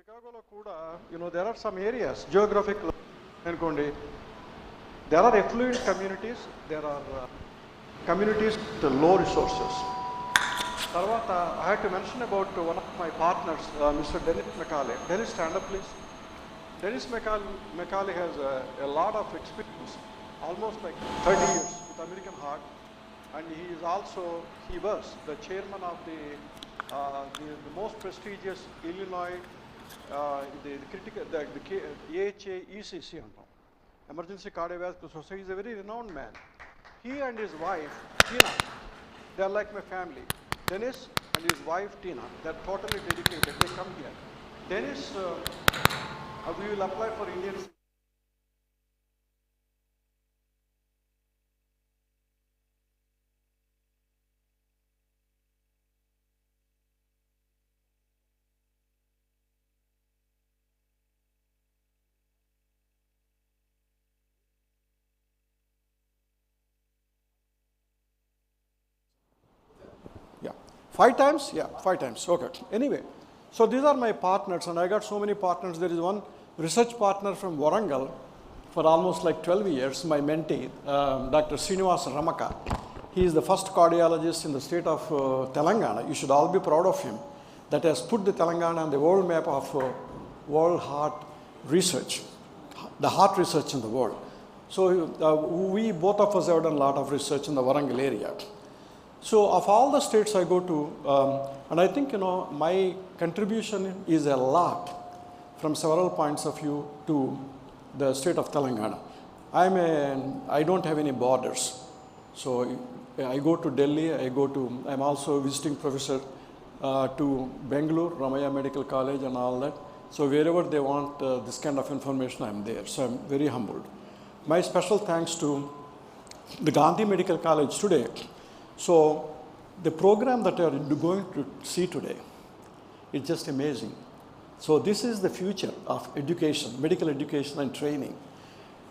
Chicago kuda, there are some areas, geographic, there are affluent communities, there are communities with low resources. Tarvata, I had to mention about one of my partners, Mr. Dennis McCauley. Dennis, stand up please. Dennis McCauley has a lot of experience, almost like 30 years with American Heart, and he was the chairman of the most prestigious Illinois, the AHA ECC, Emergency Cardiovascular Society. Is a very renowned man. He and his wife, Tina, they are like my family. Dennis and his wife, Tina, they are totally dedicated. They come here. Dennis, we will apply for Indian. Yeah, 5 times? Yeah, 5 times. Okay. Anyway, so these are my partners, and I got so many partners. There is one research partner from Warangal for almost like 12 years, my mentee, Dr. Srinivas Ramaka. He is the first cardiologist in the state of Telangana. You should all be proud of him. That has put the Telangana on the world map of world heart research, the heart research in the world. So we, both of us, have done a lot of research in the Warangal area. So of all the states I go to, and I think, my contribution is a lot from several points of view to the state of Telangana. I don't have any borders. So I go to Delhi, I'm also a visiting professor to Bangalore, Ramaya Medical College and all that. So wherever they want this kind of information, I'm there. So I'm very humbled. My special thanks to the Gandhi Medical College today. So the program that you are going to see today is just amazing. So this is the future of education, medical education and training.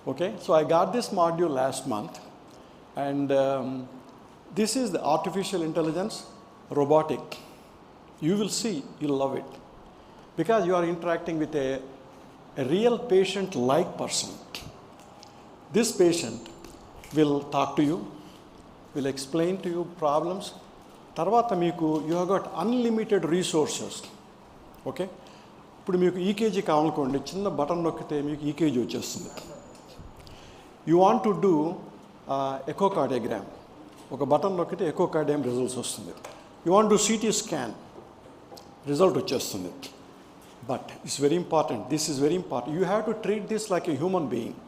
Okay, so I got this module last month, and this is the artificial intelligence, robotic. You will see, you'll love it, because you are interacting with a real patient-like person. This patient will talk to you, will explain to you problems. Tarvata meeku, you have got unlimited resources. Okay? ఇప్పుడు మీకు EKG కావాలనుకోండి, చిన్న button నొక్కితే మీకు ECG వచ్చేస్తుంది. You want to do echocardiogram, ఒక button నొక్కితే echocardium results వస్తుంది. You want to CT scan, result వచ్చేస్తుంది. But it's very important, this is very important. You have to treat this like a human being.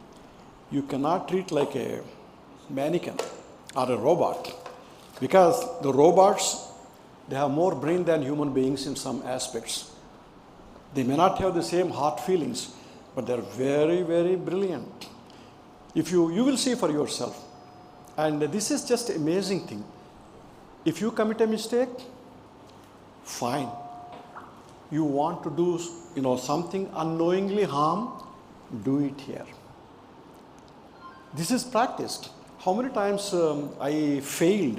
You cannot treat like a mannequin or a robot, because the robots, they have more brain than human beings in some aspects. They may not have the same heart feelings, but they're very, very brilliant. If you will see for yourself. And this is just amazing thing. If you commit a mistake, fine. You want to do, something unknowingly harm, do it here. This is practiced. How many times I failed,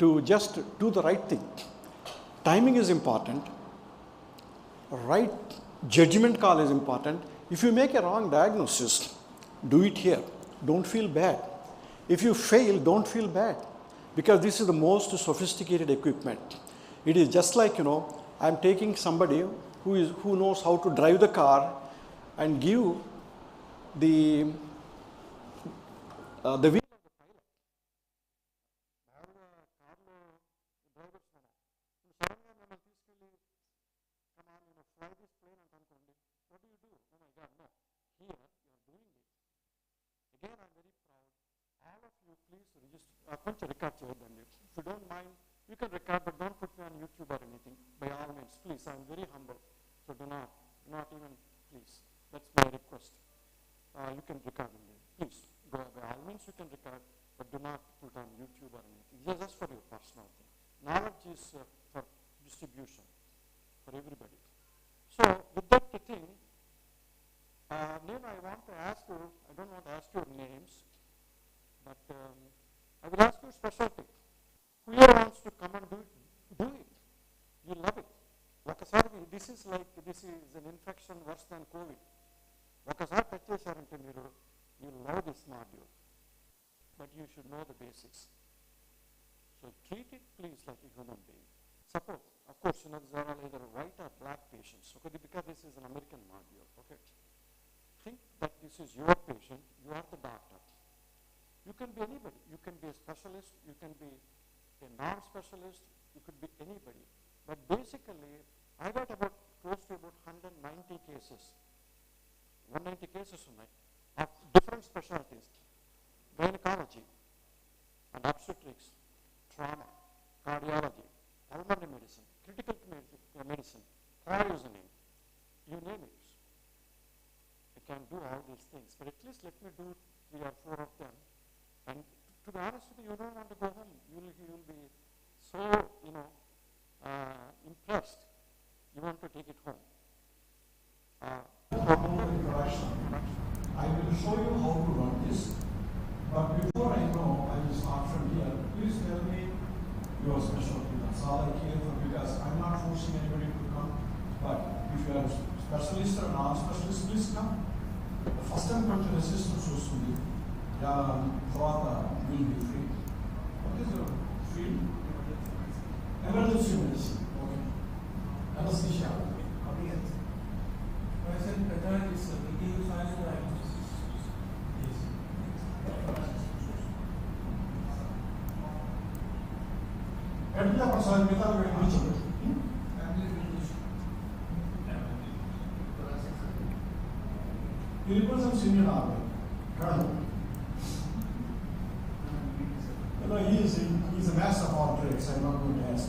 to just do the right thing. Timing is important. Right judgment call is important. If you make a wrong diagnosis, do it here. Don't feel bad. If you fail, don't feel bad, because this is the most sophisticated equipment. It is just like, I'm taking somebody who knows how to drive the car and give the wheel of the pilot. I have a carlo driver's manual. Suddenly when I physically come on, fly this plane and అనుకోండి, what do? Oh my God, no. Here you are doing it. Again, I'm very proud. All of you, please register. కొంచెం record చేయొద్దండి. If you don't mind, you can record, but don't put me on YouTube or anything. By all means, please. I'm very humble. So do not even, please. That's my request. You can record in there. Please, by all means you can record, but do not put on YouTube or anything. Just for your personal thing. Knowledge is for distribution, for everybody. So with that thing, I want to ask you, I don't want to ask your names, but I will ask you a special thing. Whoever wants to come and do it, do it. You love it. this is an infection worse than COVID. ఒకసారి touch చేశారంటే మీరు you love this module, but you should know the basics. So treat it please like a human being. Suppose, of course, these are all either white or black patients, okay, because this is an American module, okay. Think that this is your patient, you are the doctor. You can be anybody. You can be a specialist, you can be a non-specialist, you could be anybody. But basically, I got close to about 190 cases. 190 cases of different specialties. Gynecology and obstetrics, trauma, cardiology, pulmonary medicine, critical medicine, poisoning, you name it. I can do all these things, but at least let me do 3 or 4 of them. And to be honest with you, you don't want to go home. You'll be so, impressed. You want to take it home. I will show you how to run this, but before I know, I will start from here. Please tell me your specialty. That's all I care for, because I'm not forcing anybody to come. But if you are a specialist or non-specialist, please come. The first time కొంచెం resistance వస్తుంది. తర్వాత will be free. What is your field? Emergency medicine. Okay. Anesthesia. Present pattern is medical science diagnosis. Yes. ఎట్లా ప్రసాద్ మిగతా వెళ్ళి He represents Indian Army. Colonel. He's a master of all trades. I'm not going to ask.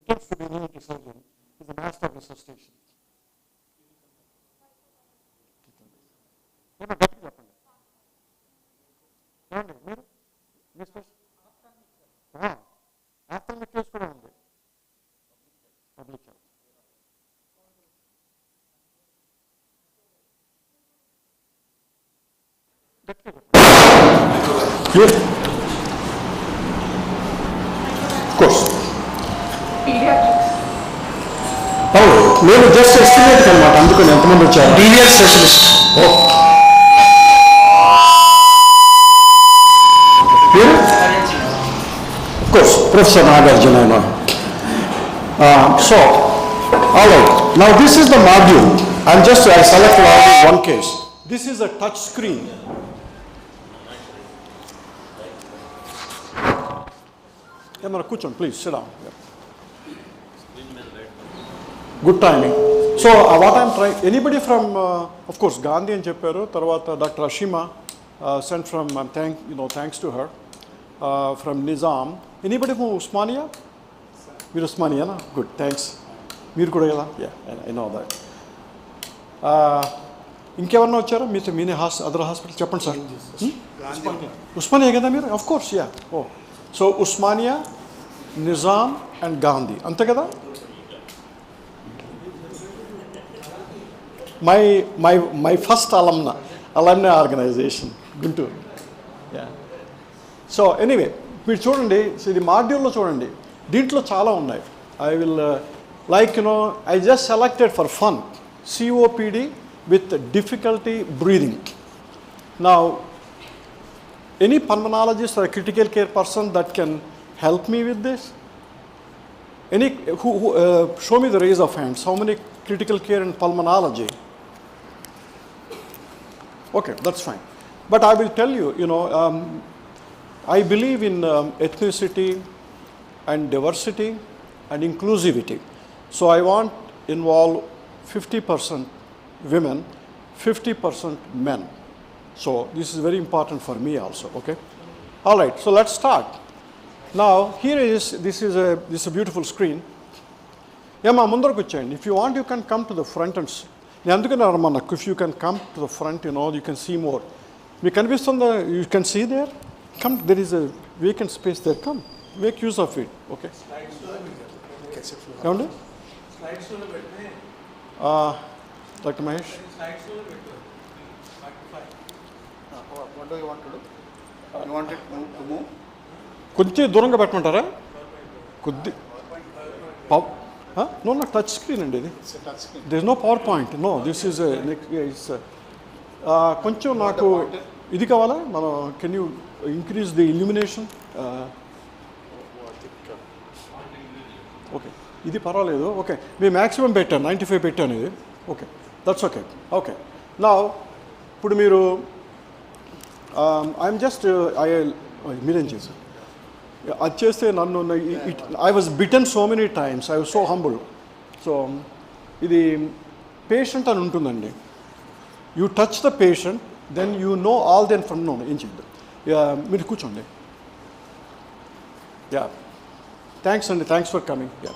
He gets to be an surgeon. He's a master of resuscitation. గట్టిగా చెప్పండి. ఏమండి మీరు మీ special after case కూడా ఉంది. Public health. గట్టిగా చెప్పండి. Of course. నేను just estimate అనమాట, అందుకని ఎంతమంది వచ్చారు. Paediatric specialist. Of course, Professor Nagarjuna. So, all right. Now this is the module. I selected only one case. This is a touch screen. Emma, కూర్చోండి, please sit down. Yeah. Good timing. So what I'm trying, anybody from, of course, Gandhi and Chepperu, Tarvata Dr. Ashima, sent from, thanks to her, from Nizam. Anybody from Usmania? You're Usmania, na? Good, thanks. Meer kuda kada? Yeah, I know that. ఇంకెవరన్నా వచ్చారా మీతో మీనే other hospital చెప్పండి sir. Osmania కదా మీరు? Of course, ya. Oh, so Osmania, Nizam and Gandhi, అంతే కదా? my first alumni organization, Guntur. Yeah. So anyway, మీరు చూడండి, ఇది మాడ్యూల్లో చూడండి, దీంట్లో చాలా ఉన్నాయి. I will I just selected for fun COPD with difficulty breathing. Now any pulmonologist or a critical care person that can help me with this? Any who show me the raise of hands. How many critical care and pulmonology? Okay, that's fine. But I will tell you, I believe in ethnicity and diversity and inclusivity. So I want involve 50% women, 50% men. So this is very important for me also, okay? All right, so let's start. Now, this is a beautiful screen. Yama mundaru kuchayandi. If you want, you can come to the front and if you can come to the front, you can see more. You can see there. Come, there is a vacant space there. Come, make use of it. Okay. Slides. Dr. Mahesh. What do you want to do? You want it to move? కొంచెం దూరంగా పెట్టమంటారా? కొద్ది No, not touch screen అండి ఇది. It's a touch screen. There is no PowerPoint. No, this is a it's కొంచెం నాకు ఇది కావాలా మనం can you increase the illumination. Okay, ఇది పర్వాలేదు. ఓకే, మేము మ్యాక్సిమం పెట్టాను 95 పెట్టాను ఇది. Okay, that's okay. ఓకే, నా ఇప్పుడు మీరు ఐఎమ్ జస్ట్ మీరేం చేశారు అది చేస్తే నన్ను I was bitten so many times, I was so humble. So ఇది పేషెంట్ అని ఉంటుందండి. You touch the patient, then you know all then from no. ఏం చేద్దాం, మీరు కూర్చోండి. యా, థ్యాంక్స్ అండి, thanks for coming. Ya,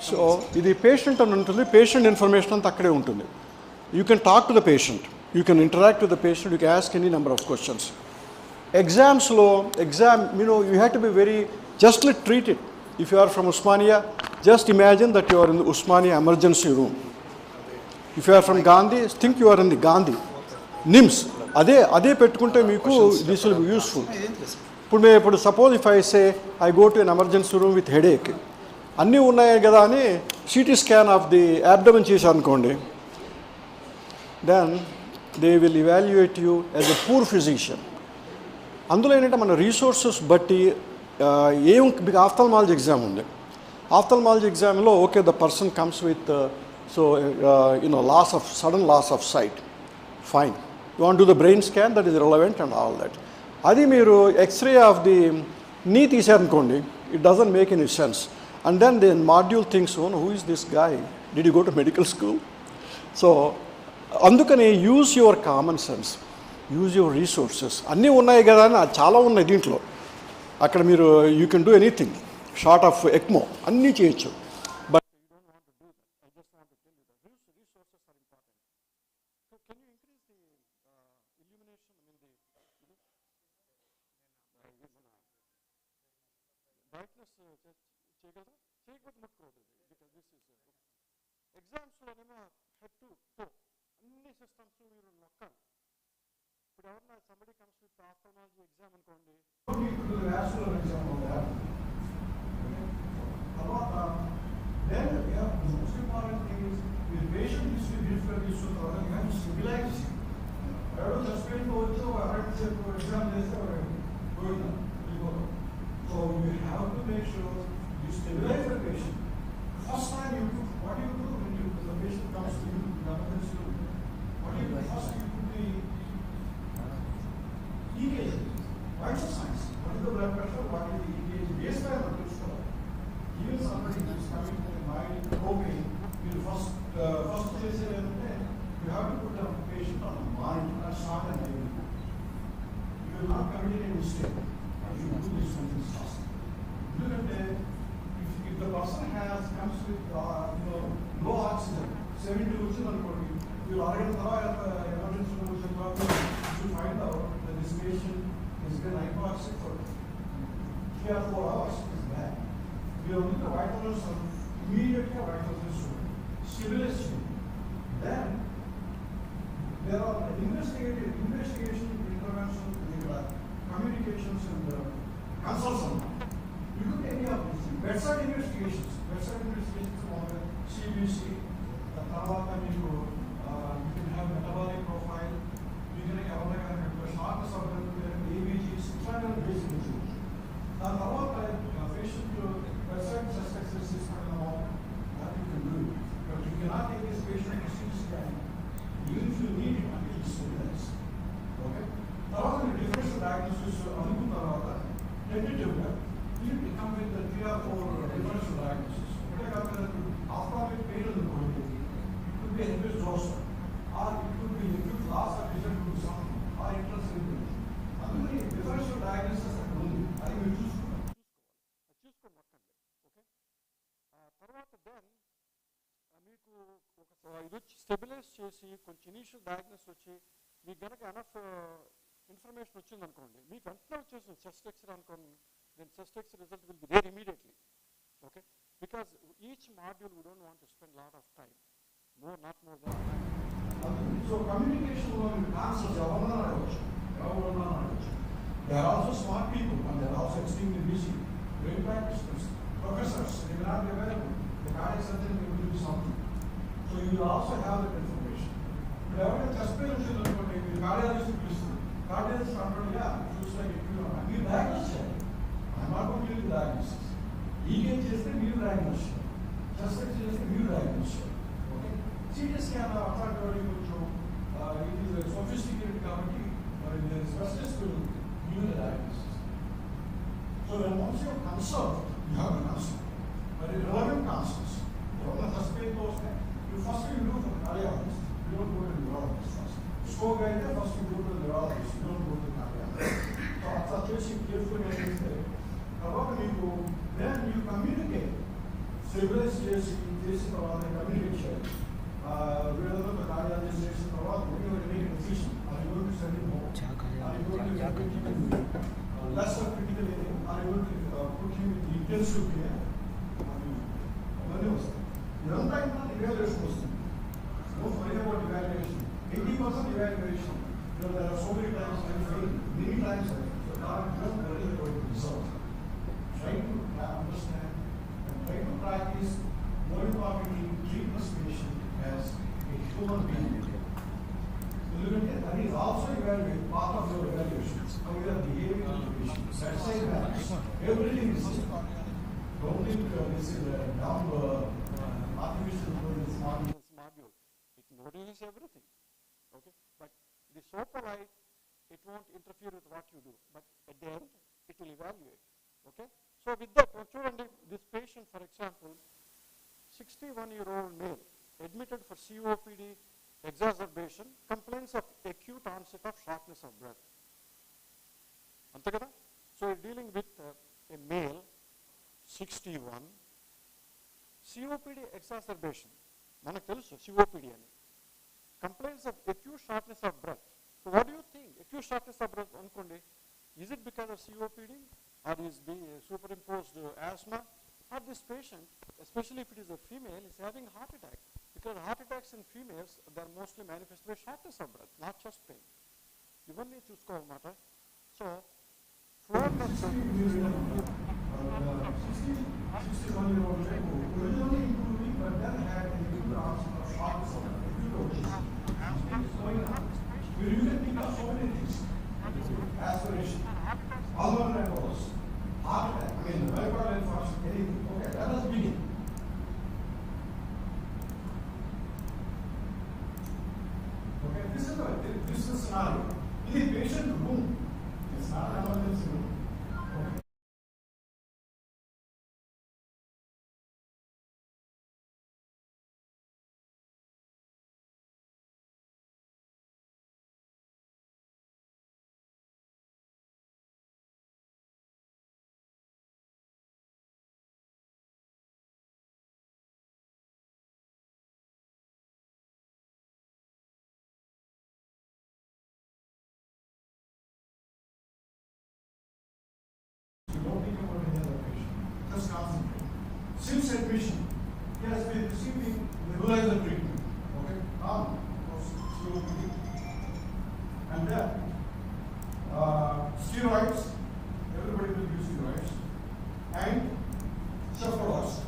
so ఇది పేషెంట్ అని ఉంటుంది. పేషెంట్ ఇన్ఫర్మేషన్ అంతా అక్కడే ఉంటుంది. You can talk to the patient, you can interact with the patient, you can ask any number of questions. ఎగ్జామ్స్లో you have to be very just let treat it. If you are from Osmania, just imagine that you are in the Osmania emergency room. If you are from Gandhi, think you are in the Gandhi NIMS. అదే పెట్టుకుంటే మీకు this will be useful. ఇప్పుడు suppose if I say I go to an emergency room with headache, అన్నీ ఉన్నాయి కదా అని CT scan of the abdomen చేశారనుకోండి, then they will evaluate you as a poor physician. అందులో ఏంటంటే మన రీసోర్సెస్ బట్టి మీకు ఆఫ్థల్మాలజీ ఎగ్జామ్ ఉంది. ఆఫ్థల్మాలజీ ఎగ్జామ్లో okay the person comes with sudden loss of sight, fine. You want do the brain scan, that is relevant and all that. అది మీరు x ray of the knee తీసారనుకోండి, it doesn't make any sense. And then the module things on who is this guy, did you go to medical school? So అందుకని use your common sense, use your resources. అన్నీ ఉన్నాయి కదా అని, చాలా ఉన్నాయి దీంట్లో. అక్కడ మీరు you can do anything short of ECMO, అన్నీ చేయొచ్చు. బట్ ఎగ్జామ్స్లోనేమో హెడ్ టు టో అన్ని సిస్టమ్స్ మీరు నొక్కాలి. ఇప్పుడు ఎవరన్నా somebody comes with ophthalmology exam అనుకోండి, So you have to make sure you stabilize the patient. First time you do, what do you do when the patient comes to you, what do you do? First you put the EKG, vital signs. What is the blood pressure? What is the EKG? Baseline of this stuff. Even somebody who is coming to the mind, pain, you first place you have to put the patient on a monitor and start an IV. You will not commit any mistake. You do this something fast. Look at the, if the person comes with low oxygen, 70 oxygen, you are already emergency room, you should find out that this patient has been hypoxic for 3 or 4 hours. Is bad. We only the vitals immediately vitals stimulation. Then there are investigation, intervention, communications and consultation. You do any of these bedside investigations on the CBC, the Tarvata you can have metabolic profile, you can have a sharpness of the ABGs, kind of basic issues. Now Tarvata patient bedside suspects is that you can do it. But you cannot take this patient to CT scan, even if you need it until it's stabilized. Okay? తర్వాత differential diagnosis అనుకున్న తర్వాత టెంటేటివ్గా you come with 3 or 4 differential diagnosis. ఒకటే కాకుండా ophthalmic pain అనుకోండి, it could be herpes zoster or it could be liquid loss of vision to something or interest in. అందుకని differential diagnosis అక్కడ ఉంది, అది మీరు చూసుకోండి. ఓకే. తర్వాత దెన్ మీకు ఒక ఇది వచ్చి స్టెబిలైజ్ చేసి కొంచెం ఇనీషియల్ డయాగ్నోసిస్ వచ్చి మీకు కనుక ఎనఫ్ ఇన్ఫర్మేషన్ వచ్చిందనుకోండి, మీకు వెంటనే వచ్చేస్తుంది చెస్ట్ ఎక్స్రే అనుకోండి, then chest x-ray result will be there immediately. Okay, because each module we don't want to spend lot of time, not more than. So కమ్యూనికేషన్లో మీరు కాన్సెప్ట్స్ ఎవరన్నా అడగచ్చు. They are also smart people and they are also extremely busy. Great practitioners, professors, they will not be available. the cardiac surgeon will do something. So you will also have that information. But ఎవరైనా chest pain వచ్చింది అనుకోండి, మీరు cardiologist పిలుస్తుంది. Cardiologist అంటాడు, yeah చూస్ like మీరు diagnose చేయాలి. I'm not going to give you diagnosis. ఈకేజ్ చేస్తే మీరు డయాగ్నోస్ చేయాలి, చెస్ట్ ఎక్స్ చేస్తే మీరు డయాగ్నోస్ చేయాలి. ఓకే, సిటీ స్కాన్ అట్లాంటి వాడికి కొంచెం ఇది సోఫిస్టికేటెడ్ కాబట్టి మరి specialist will give the diagnosis. So then once you consult, you have to consult. But relevant consults. From the first pain goes there, first you do for the cardiologist. You don't go to the neurologist first. Stroke guy there, first you go to the neurologist. You don't go to the cardiologist. So after chasing carefully against there, then you communicate. Stabilize chasing around and communication. Wherever the cardiologist is around, when you make a decision, are you going to send him home? Are you going to give him lesser critical area? Are you going to put him in intensive care? ఇదంతా ఇంకా evaluation వస్తుంది. Don't worry about evaluation. 80% evaluation. There are so many times I fail, many times I fail. So now don't worry about the result. Try to understand and try to practice more importantly, treat this patient as a human being. That is also evaluate part of your evaluation. How you are behaving with the patient. That's why everything is don't think this is a dumb artificial module. It notices everything. Okay, but it is so polite, it won't interfere with what you do. But at the end, it will evaluate. Okay, so with that, this patient, for example, 61-year-old male, admitted for COPD exacerbation, complains of acute onset of shortness of breath. Ante kada? So we're dealing with a male, 61, COPD exacerbation. Manaku telusu COPD ani. Complaints of acute shortness of breath. So what do you think? Acute shortness of breath anukondi, is it because of COPD or is the superimposed asthma, or this patient, especially if it is a female, is having a heart attack? Because heart attacks in females, they are mostly manifested by shortness of breath, not chest pain. Ivanni chuskovalannమాట. So 61-year-old man who originally improving but then had an acute onset of shortness of breath. You can think of so many things. Aspiration, pulmonary embolism, heart attack, myocardial infarction, anything. Okay, let us begin. Okay, this is a scenario. In the patient room, it's not an emergency room. Okay. Don't think about any other patient. Just concentrate. Since admission, he has been receiving nebulizer treatment. Okay? COPD. And then steroids. Everybody will use steroids. And cephalosporin.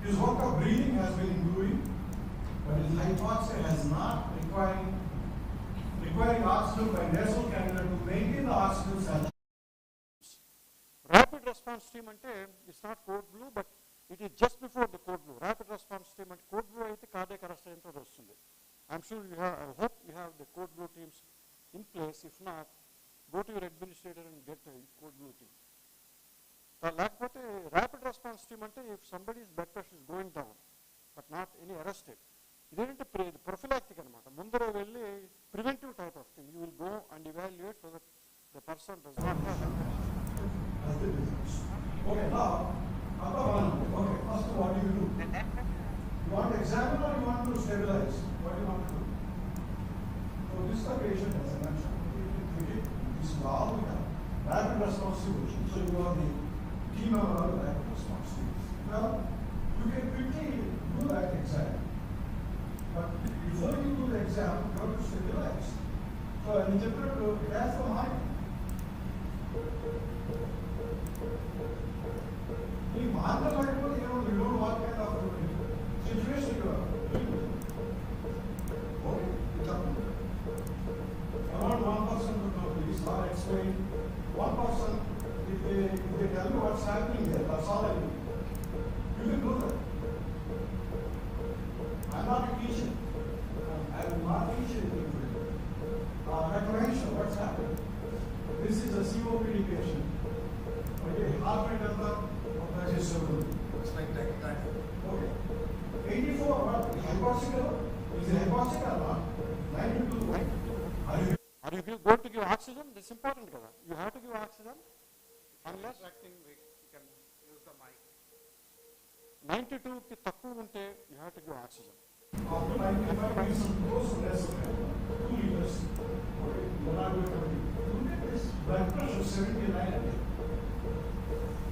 His work of breathing has been improving, but his hypoxia has not requiring oxygen by nasal cannula to maintain the oxygen saturation. Rapid response team ante it's not code blue, but it is just before the code blue. Rapid response team ante code blue aithe cardiac arrest ayinto vastundi. I'm sure you have, I hope you have the code blue teams in place. If not, go to your administrator and get a code blue team. Lakapothe rapid response team ante if somebody's blood pressure is going down but not any arrested, idenante prophylactic anamata. Mundara velli preventive type of thing. You will go and evaluate so that the person does not have. Okay, now, okay, first what do? You want to examine or you want to stabilize? What do you want to do? So this is the patient as I mentioned. This is all we have. Rapid response solution. So you are the team member of the rapid response team. Well, you can quickly do that exam. But before you do the exam, you have to stabilize. So an interpreter has from height. You don't know what kind of explain. One person, if they tell you what's happening there, that's all I need. You can do that. I'm not a teacher. I will not teach anything to you. Reclamation, what's happening? This is a COPD patient. Okay, heart rate of that is 7. It's like that. Okay. 84, what? Hypoxic or not? Is it hypoxic or not? 92. Are you going to give oxygen? That's important. You have to give oxygen unless We can use the mic. 92 కి తక్కువ ఉంటే you have to give oxygen. After 95 is close to less than 2 liters. Okay, you're not going to look at this blood pressure 79.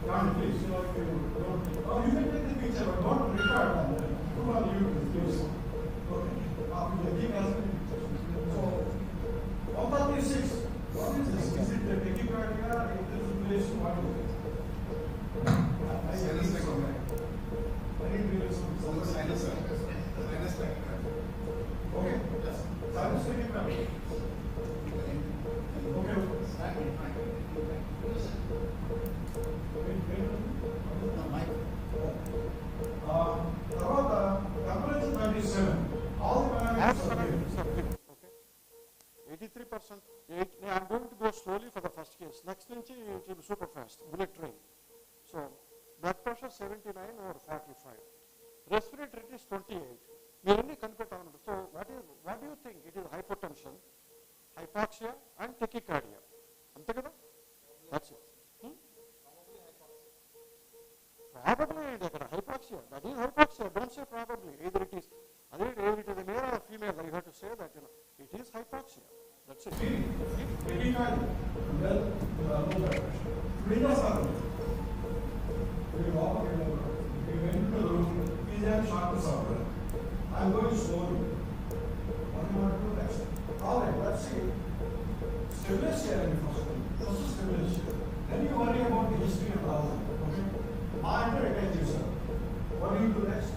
Can't please, you know, if you don't. Oh, you can take the picture, but don't record on that. Put on YouTube, please. Okay. After the keep asking pictures. So, 136. What is this? Is it the tachycardia? Is this relation? What is it? I need Sinus tachycardia. Okay. Yes. Sinus tachycardia. Okay. About temperature 37. All the parameters are here. Okay. 83%. I'm going to go slowly for the first case. Next నుంచి it will be super fast. Bullet train. So blood pressure 79 over 45. Respiratory rate is 28. మీరన్నీ కనిపెట్టాలన్నమాట. So what do you think? It is hypotension, hypoxia and tachycardia. అంతే కదా? That's it. Probably ఇక్కడ hypoxia. That is hypoxia. Don't say probably. Either it is a male or a female. You have to say that it is hypoxia. That's it. I'm going slowly. What do you want to do next? All right, let's see. Stabilize here first stabilize here. Then you worry about the history of all that. Okay? Monitor attach yourself. What do you do next?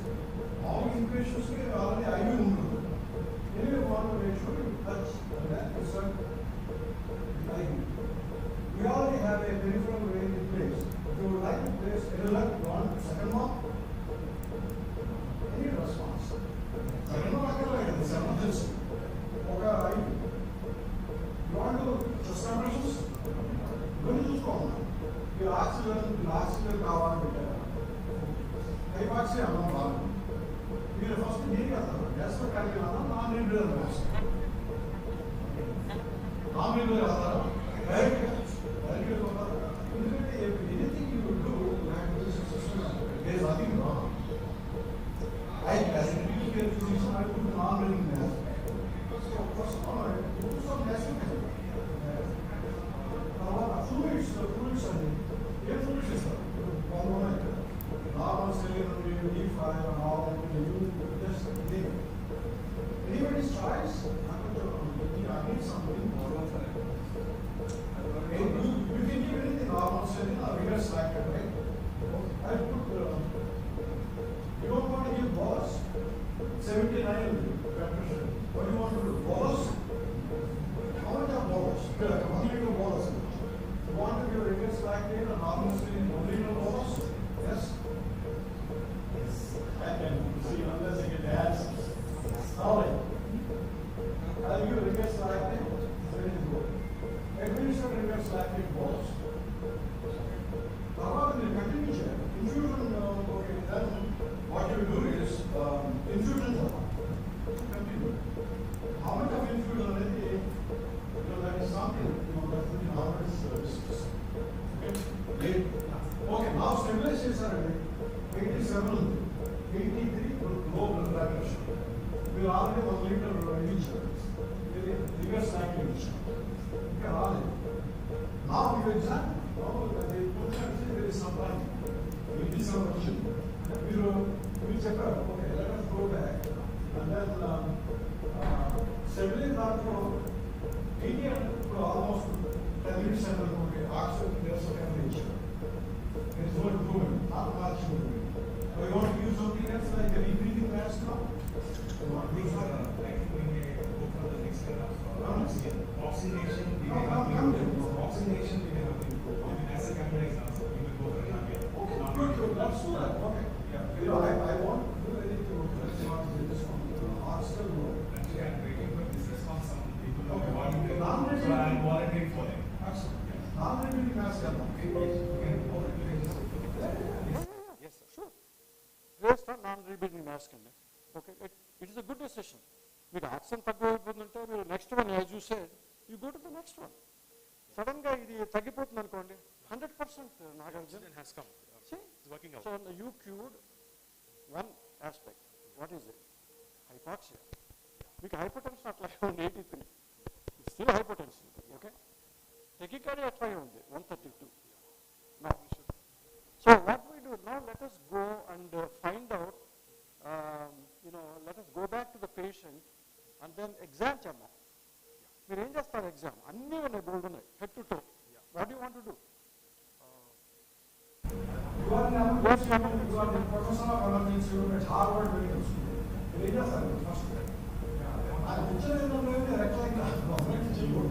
All the equations here already I will do. Then you want to make sure you touch that yourself. We already have a peripheral range in place. If you would like to place one, second one, any response. Second one, you want to just compressions? Going to choose your oxygen కావాలంటే hypoxia అన్నం కావాలి. మీరు first నీరు కడతారు. గ్యాస్లో కడిగి అన్నం non రీడ్యూరల్ gas. Non రీడ్యూరల్ కడతారు. Direct కడతారు. ఎందుకంటే anything you will do there is nothing wrong. As a medical physician, I put non-breathing gas. So first of all, I put some gas in there. Fluids are there. What fluids is there? Normal saline, D5 and all that. You just leave it. Anybody's choice? I need something more. You can give anything normal saline or reverse lactate, right? I put you don't want to give bolus. 79 blood pressure. What do you want to do? Bolus? How much of bolus? 1 liter bolus. You want to give reverse lactate or normal saline 1 liter bolus? Yes? Yes. I can see unless I get ads. All right. I'll give reverse lactate. Very good. Administer reverse lactate bolus. How about the continue check? Infusion, okay, then what you do is infusion. Continue. How much of infusion are they? Because that is something, that will be how much services. Okay, now stabilizers are 87, 83 low blood pressure. We are already 1 liter each. Reverse lactate each. Okay, all now you examine. There is some time. We did some question. We check out. Okay, let us go back. And then stabilize that for 80 for almost 10 minutes and okay, oxygen there's a temperature. There is no improvement, not much improvement. So you want to use something else like a breathing mask now? You want to use that? I think we may go for the next class. Oxygenation. Oxygenation. let's do that. Okay. Yeah. You know, I won't do anything with this. This one. I'll still do it. Actually, I'm waiting for this response from people who Okay. want to. Non-repeating- So I'm volunteering for them. Absolutely. Non-repeating mass gather. Yes, sir. Sure. Based on non-repeating mass conduct. Okay, it is a good decision. మీకు action తగ్గిపోతుందంటే మీరు next one as you said you go to the next one. Sudden గా ఇది తగ్గిపోతుంది అనుకోండి 100% Nagarjuna Has come. It's working out. So you cured one aspect. What is it? Hypoxia. మీకు hypotension అట్లాగే ఉంది 83, still hypotension. Okay, tachycardia అట్లాగే ఉంది 132. Now, so what we do now, let us go and find out, let us go back to the patient and then exam చేద్దాం. మీరు ఏం చేస్తారు? Exam అన్నీ ఉన్నాయి, బోల్డ్ ఉన్నాయి, head to toe. What you want to do? You are the professor of emergency room at Harvard Medical School. You know, sir, first. I picture in the movie, recline government children.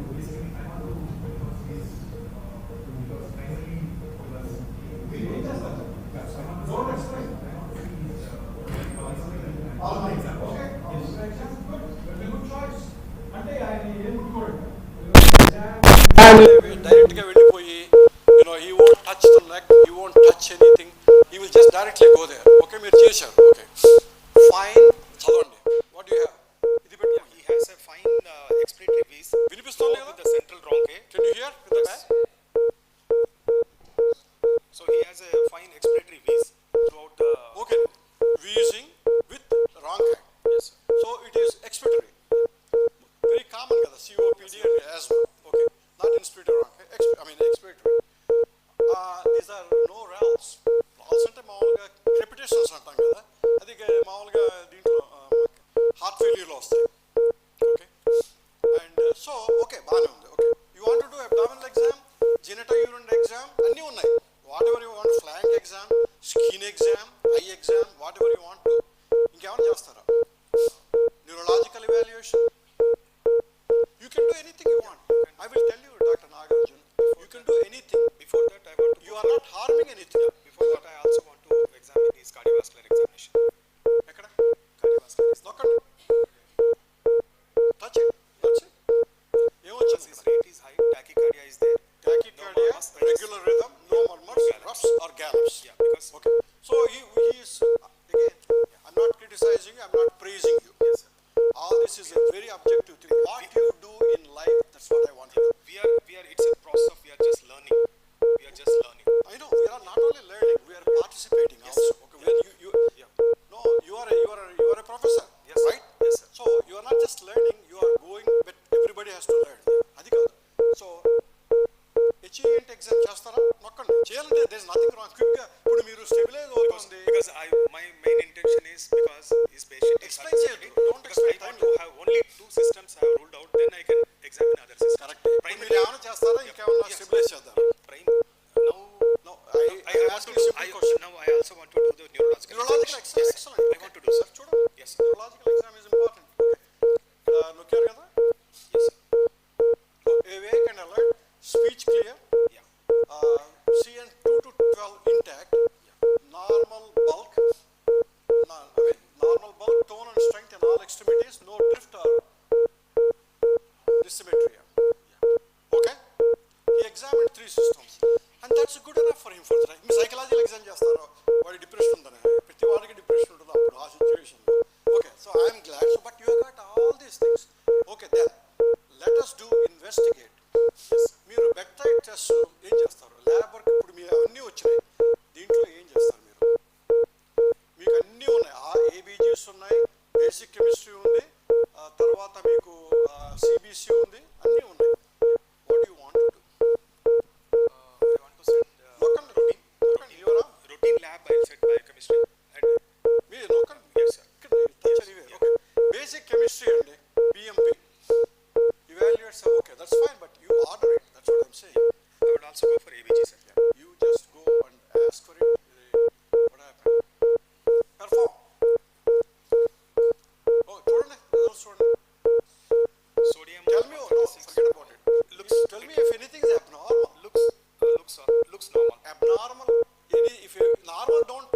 We need a sir. Don't explain. All right, okay. Exam, good. Very good choice. అంటే ఆయన ఏం గుర్తుకోండి డైరెక్ట్గా వెళ్ళిపోయి he won't touch the neck, he won't touch anything, he will just directly go there. Okay, మీరు చేశారు. Okay, fine. చదవండి. What you have? ఇది పెట్టు. He has a fine expiratory wheeze. వినిపిస్తుంది With కదా? the central bronchi. Can you hear with the back? So he has a fine expiratory wheeze throughout the. Okay, wheezing with wrong hand. Yes, sir. So it is expiratory. Very common kada, COPD and asthma. Okay, not inspiratory wrong hand. Expiratory. These are no rals. Rals అంటే మామూలుగా క్రెపిటేషన్స్ అంటాం కదా, అది మామూలుగా దీంట్లో heart ఫెయిల్యూర్లో వస్తాయి. Okay, and so okay, బాగానే ఉంది. Okay, you want to do abdominal exam, genitourinary exam, అన్నీ ఉన్నాయి. Whatever you want, flank exam, skin exam, eye exam, whatever you want. ఇంకేమైనా చేస్తారా? Neurological evaluation, you can do anything you want. I will tell you, Dr. Nagarjun, you can do anything. Before that, I want to. You are not harming anything. Before that, I also want to examine his cardiovascular examination. ఎక్కడ? Cardiovascular is నొక్కండి. Touch it. Touch it. ఏమొచ్చింది? his rate is high, tachycardia is there. Tachycardia, regular rhythm, no murmurs, ruffs or gallops. Yeah, because Okay. So he is, again, I'm not criticizing you, I'm not praising you. yes, sir. All this is a very objective thing. What you do in life, that's what I want to do. we are. It's a process of we are just learning. We are just learning. I know, we are not only learning, we are participating also. Okay, when you Yeah. no, you are a professor, Yes, sir. right? Yes, sir. So you are not just learning, you are going, but everybody has to learn. అది కాదు. So HENT exam చేస్తారా? నొక్కండి. చేయాలంటే there is nothing wrong. క్విక్గా ఇప్పుడు మీరు stabilise అవుతుంది. Because my main intention is because his patient is Explain చేయొద్దు. Don't because explain. I want to have only 2 systems I have ruled out, then I can examine other systems. Correct. మీరు ఏమైనా చేస్తారా? ఇంకేమైనా Yes. Stabilise చేద్దాం. Prime. Now No, I I want ask to you do. simple question. Now I also want to do the neurological. Neurological examination. Yes, excellent. I want to do, sir. చూడండి. Yes, sir. Neurological exam is important. Okay. నొక్కారు కదా? Yes, sir. Awake and alert, speech clear, Yeah. CN 2 to 12 intact, normal bulk, normal bulk, tone and strength in all extremities, no drift or dysymmetry. Okay? He examined 3 systems and that's good enough for him for the me psychological exam చేస్తారు, వాడి depression ఉందని, ప్రతి వాడికి depression ఉంటుంది అప్పుడు ఆ సిచ్యువేషన్లో. Okay, so I'm glad. So but you got all these things. Okay, then let us do investigate. మీరు బెడ్ సైడ్ టెస్ట్ ఏం చేస్తారు? ల్యాబ్ వర్క్ ఇప్పుడు మీరు అన్నీ వచ్చినాయి, దీంట్లో ఏం చేస్తారు మీరు? మీకు అన్నీ ఉన్నాయి, ఏబీజీస్ ఉన్నాయి, బేసిక్ కెమిస్ట్రీ ఉంది, తర్వాత మీకు సిబిసి ఉంది, అన్నీ ఉన్నాయి. What you want to do? I want to send నొక్కండి. యువరా routine lab. I'll set biochemistry and మీరు నొక్కండి. yes, sir. ఇక్కడ touch anywhere. Okay, basic chemistry అండి, PMP evaluates. Okay, that's fine, but you order it, that's what I'm saying. I would also go for ABG, sir. You just go and ask for it. What happened? Perform. Oh, చూడండి, results చూడండి. Sodium. Tell me, no, forget about it. Looks. Tell me if anything is abnormal. Looks normal. Abnormal, if you, normal, don't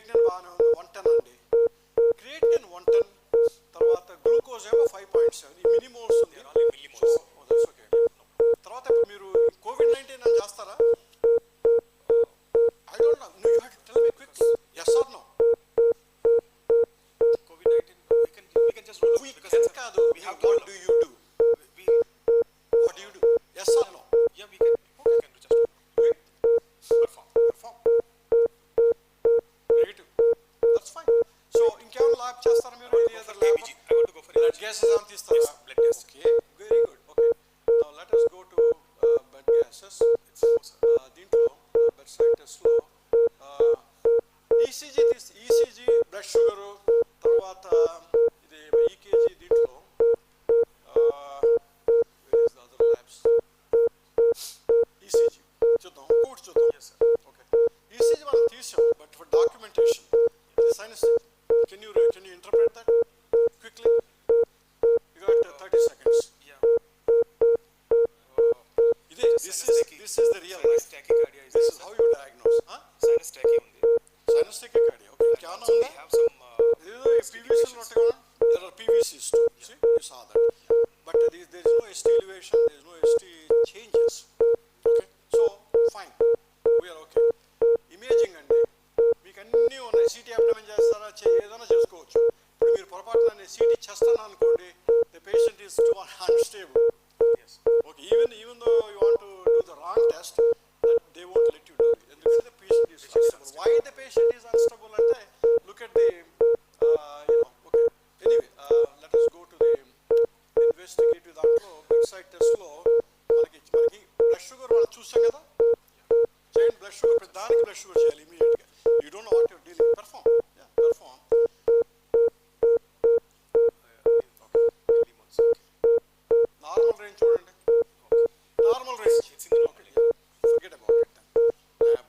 creatinine బాగానే ఉంది 110 అండి. Creatinine 110, తర్వాత glucose ఏమో 5.7, ఈ మినిమోల్స్ ఉంది. That's okay. తర్వాత ఇప్పుడు మీరు COVID-19 అని చేస్తారా? I don't know. No, you have to tell me quickly. Yes or no? COVID-19, we can just roll out because Can కాదు. we have to What roll do out. you do? What do you do? Yes or no? Yeah, we can do just Do it. perform. Negative. That's fine. So ఇంకేమైనా lab చేస్తారా మీరు? I want Any to go other for lab? KBG. I want to go for Blood ABG. gases ఏమైనా తీస్తారా? Yes, blood gas. Okay, very good. Okay. Now let us go to blood gases. దీంట్లో bedside test లో ECG ECG blood sugar, తర్వాత ఇది EKG. దీంట్లో where is the other labs? ECG చూద్దాం, ఇంకోటి చూద్దాం. Yes, sir. Okay. ECG మనం తీసాం, but for documentation, the sinus. Can you interpret that quickly? You got 30 seconds. Yeah. This is the real Sinus life. tachycardia is This is how you diagnose. Huh? sinus tachy ఉంది. Sinus tachycardia. Okay. And ఇంకేమన్నా also we ఉందా? have some PVCs ఉంటాయి కదా? There are PVCs too. See, you saw that. But there is no ST elevation, there is no ST changes. Okay, so fine, we are okay. Imaging అండి, మీకు అన్నీ ఉన్నాయి. CT abdomen చేస్తారా, ఏదైనా చేసుకోవచ్చు. ఇప్పుడు మీరు పొరపాటున CT చేస్తాను అనుకోండి, the patient is too unstable. yes. Okay, even though you want to do the wrong test, that they won't let you do it. ఎందుకంటే the patient is unstable. Why the patient is unstable అంటే, look at the okay. Anyway, let us go to the investigative దాంట్లో bedside test లో మనకి blood sugar మనం చూసాం కదా. చేయండి blood sugar, దానికి బ్లడ్ షుగర్ చేయాలి ఇమీడియట్ గా. You don't know what you're dealing. Perform. Yeah, perform. Millimonths. Okay. Normal range చూడండి. Normal range. It's in the normal range. Forget about it then.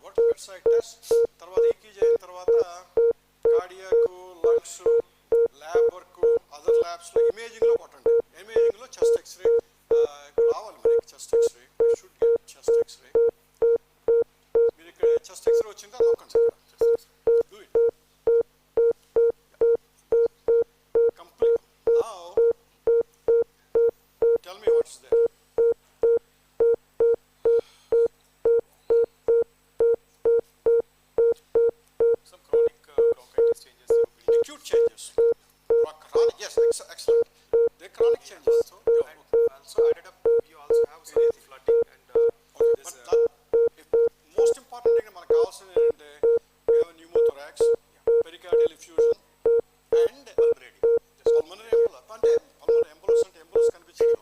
What bedside test, తర్వాత EKG అయిన తర్వాత cardiac, lungs, lab work, other labs లో imaging లో కొట్టండి. Imaging లో chest x-ray రావాలి మనకి. Chest x-ray should get chest x-ray. మీరు ఇక్కడ చెస్ట్ ఎక్స్రే వచ్చిందా నొక్కండి. Do it complete. Now tell me what's there. Some chronic bronchitis changes. Acute changes. Chronic, yes, excellent. They're chronic changes. Also, and also added up, we also have some flooding and Okay, this, but that, most important thing మనకు కావాల్సింది ఏంటంటే, we have a pneumothorax, pericardial effusion, and pulmonary. Just pulmonary embolus. అంటే pulmonary embolus అంటే embolus కనిపించదు.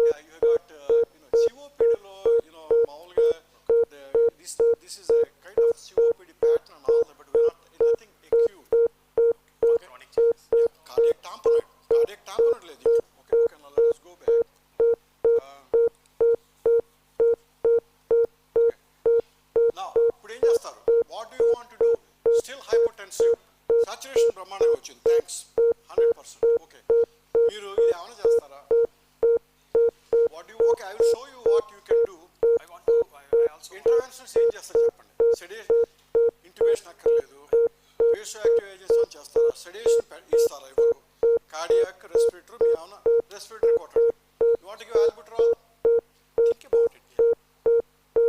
Yeah, you have got COPD లో మామూలుగా this is a kind of COPD pattern and all that, but we're not nothing acute. Okay. chronic changes. Yeah, cardiac tamponade లేదు ఇంట్లో. Okay, now let us go back. Okay. Now, ఇప్పుడు ఏం చేస్తారు? What do you want to do? Still hypotensive, saturation బ్రహ్మాండంగా వచ్చింది. Thanks, 100%. Okay. మీరు ఇది ఏమైనా చేస్తారా? Okay, I will show you what you can do. I also want Interventions ఏం చేస్తారు చెప్పండి. సెడేషన్, ఇంట్యుబేషన్ అక్కర్లేదు. వేసో యాక్టివ్ ఏజెంట్స్ చేస్తారా? సెడేషన్ ఇస్తారా? ఇవ్వరు. కార్డియాక్, రెస్పిరేటరీ, మీ ఏమైనా రెస్పిరేటరీ కొట్టండి. You want to give albuterol? Think about it.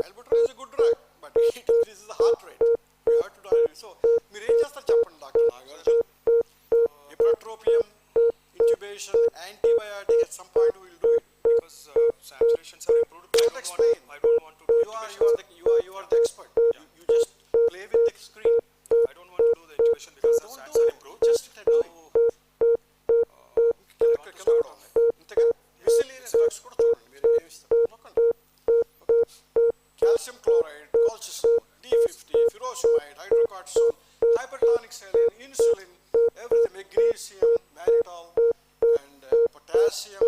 Albuterol is a good drug, but it increases the heart rate. You have to do it. So, మీరు ఏం చేస్తారు చెప్పండి doctor Nagarjun. Ipratropium, intubation, antibiotic, at some point we will do it. because saturations are improved. Don't explain. I don't want to do You intubation. are the expert. You just play with the screen. I don't want to do the intubation because the Don't sats do are it. improved. Just do it. కింద కూడా ఉన్నాయి. ఇంతగా miscellaneous drugs కూడా చూడండి మీరు ఏమి ఇస్తారు. నొక్కండి. Calcium chloride, calcium, D50, furosemide, hydrocortisone, hypertonic saline, insulin, everything, magnesium, mannitol, and potassium.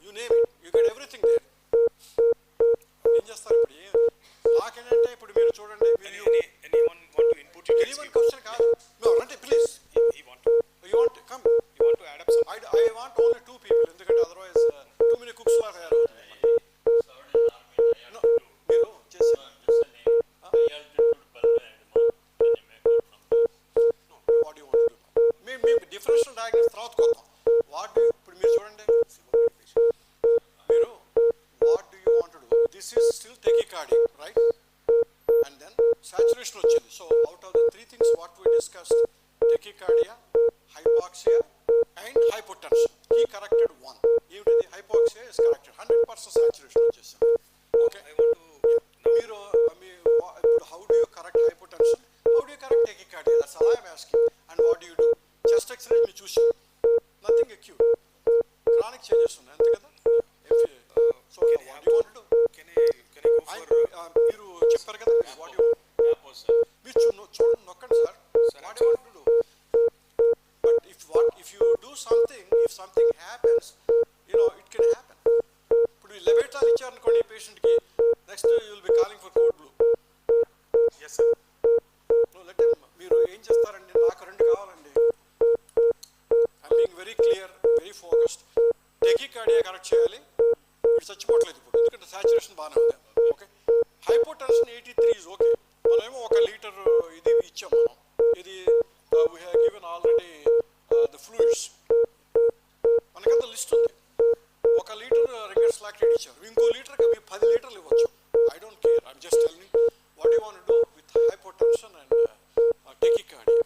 You name it. You get everything there. ఏం చేస్తారు ఇప్పుడు? నాకేంటంటే ఇప్పుడు మీరు చూడండి. Anyone want to input it? Anyone question కాదు. No, రండి please. He want to. You want to come? You want to add up some. I want only 2 people. ఎందుకంటే otherwise too many cooks లాగా తయారవుతుంది. No, మీరు చేసే tachycardia, hypoxia, and hypotension. He corrected one. Even the hypoxia is corrected. 100% saturation వచ్చేసింది. Okay. I want to మీరు how do you correct hypotension? How do you correct tachycardia? That's all I am asking. And what do you do? Chest X-ray మీరు చూసారు. Nothing acute. Chronic changes ఉన్నాయి అంతే కదా? So what do you want to do? can I go for మీరు చెప్పారు కదా what do you మీరు చూడండి నొక్కండి sir. What do you want to do? But if you do something, if something happens, it can happen. ఇప్పుడు లెబెటాల్ ఇచ్చారనుకోండి ఈ పేషెంట్కి, next you will be calling for code blue. yes sir మీరు ఏం చేస్తారండి? నాకు రెండు కావాలండి. I'm being very clear, very focused. Tachycardia correct చేయాలి. ఇప్పుడు చచ్చిపోవట్లేదు ఇప్పుడు, ఎందుకంటే సాచురేషన్ బాగానే ఉంది. ఓకే. Hypotension 83 is okay. మనమేమో 1 లీటర్ ఇది ఇచ్చాం మనం. ఇది we have given already the fluids. మనకంత లిస్ట్ ఉంది. 1 లీటర్ రింగర్స్ లాక్టేట్ ఇచ్చారు. ఇంకో లీటర్కి మీరు 10 లీటర్లు ఇవ్వచ్చు. I don't care. I'm just telling what you want to do with hypotension and tachycardia.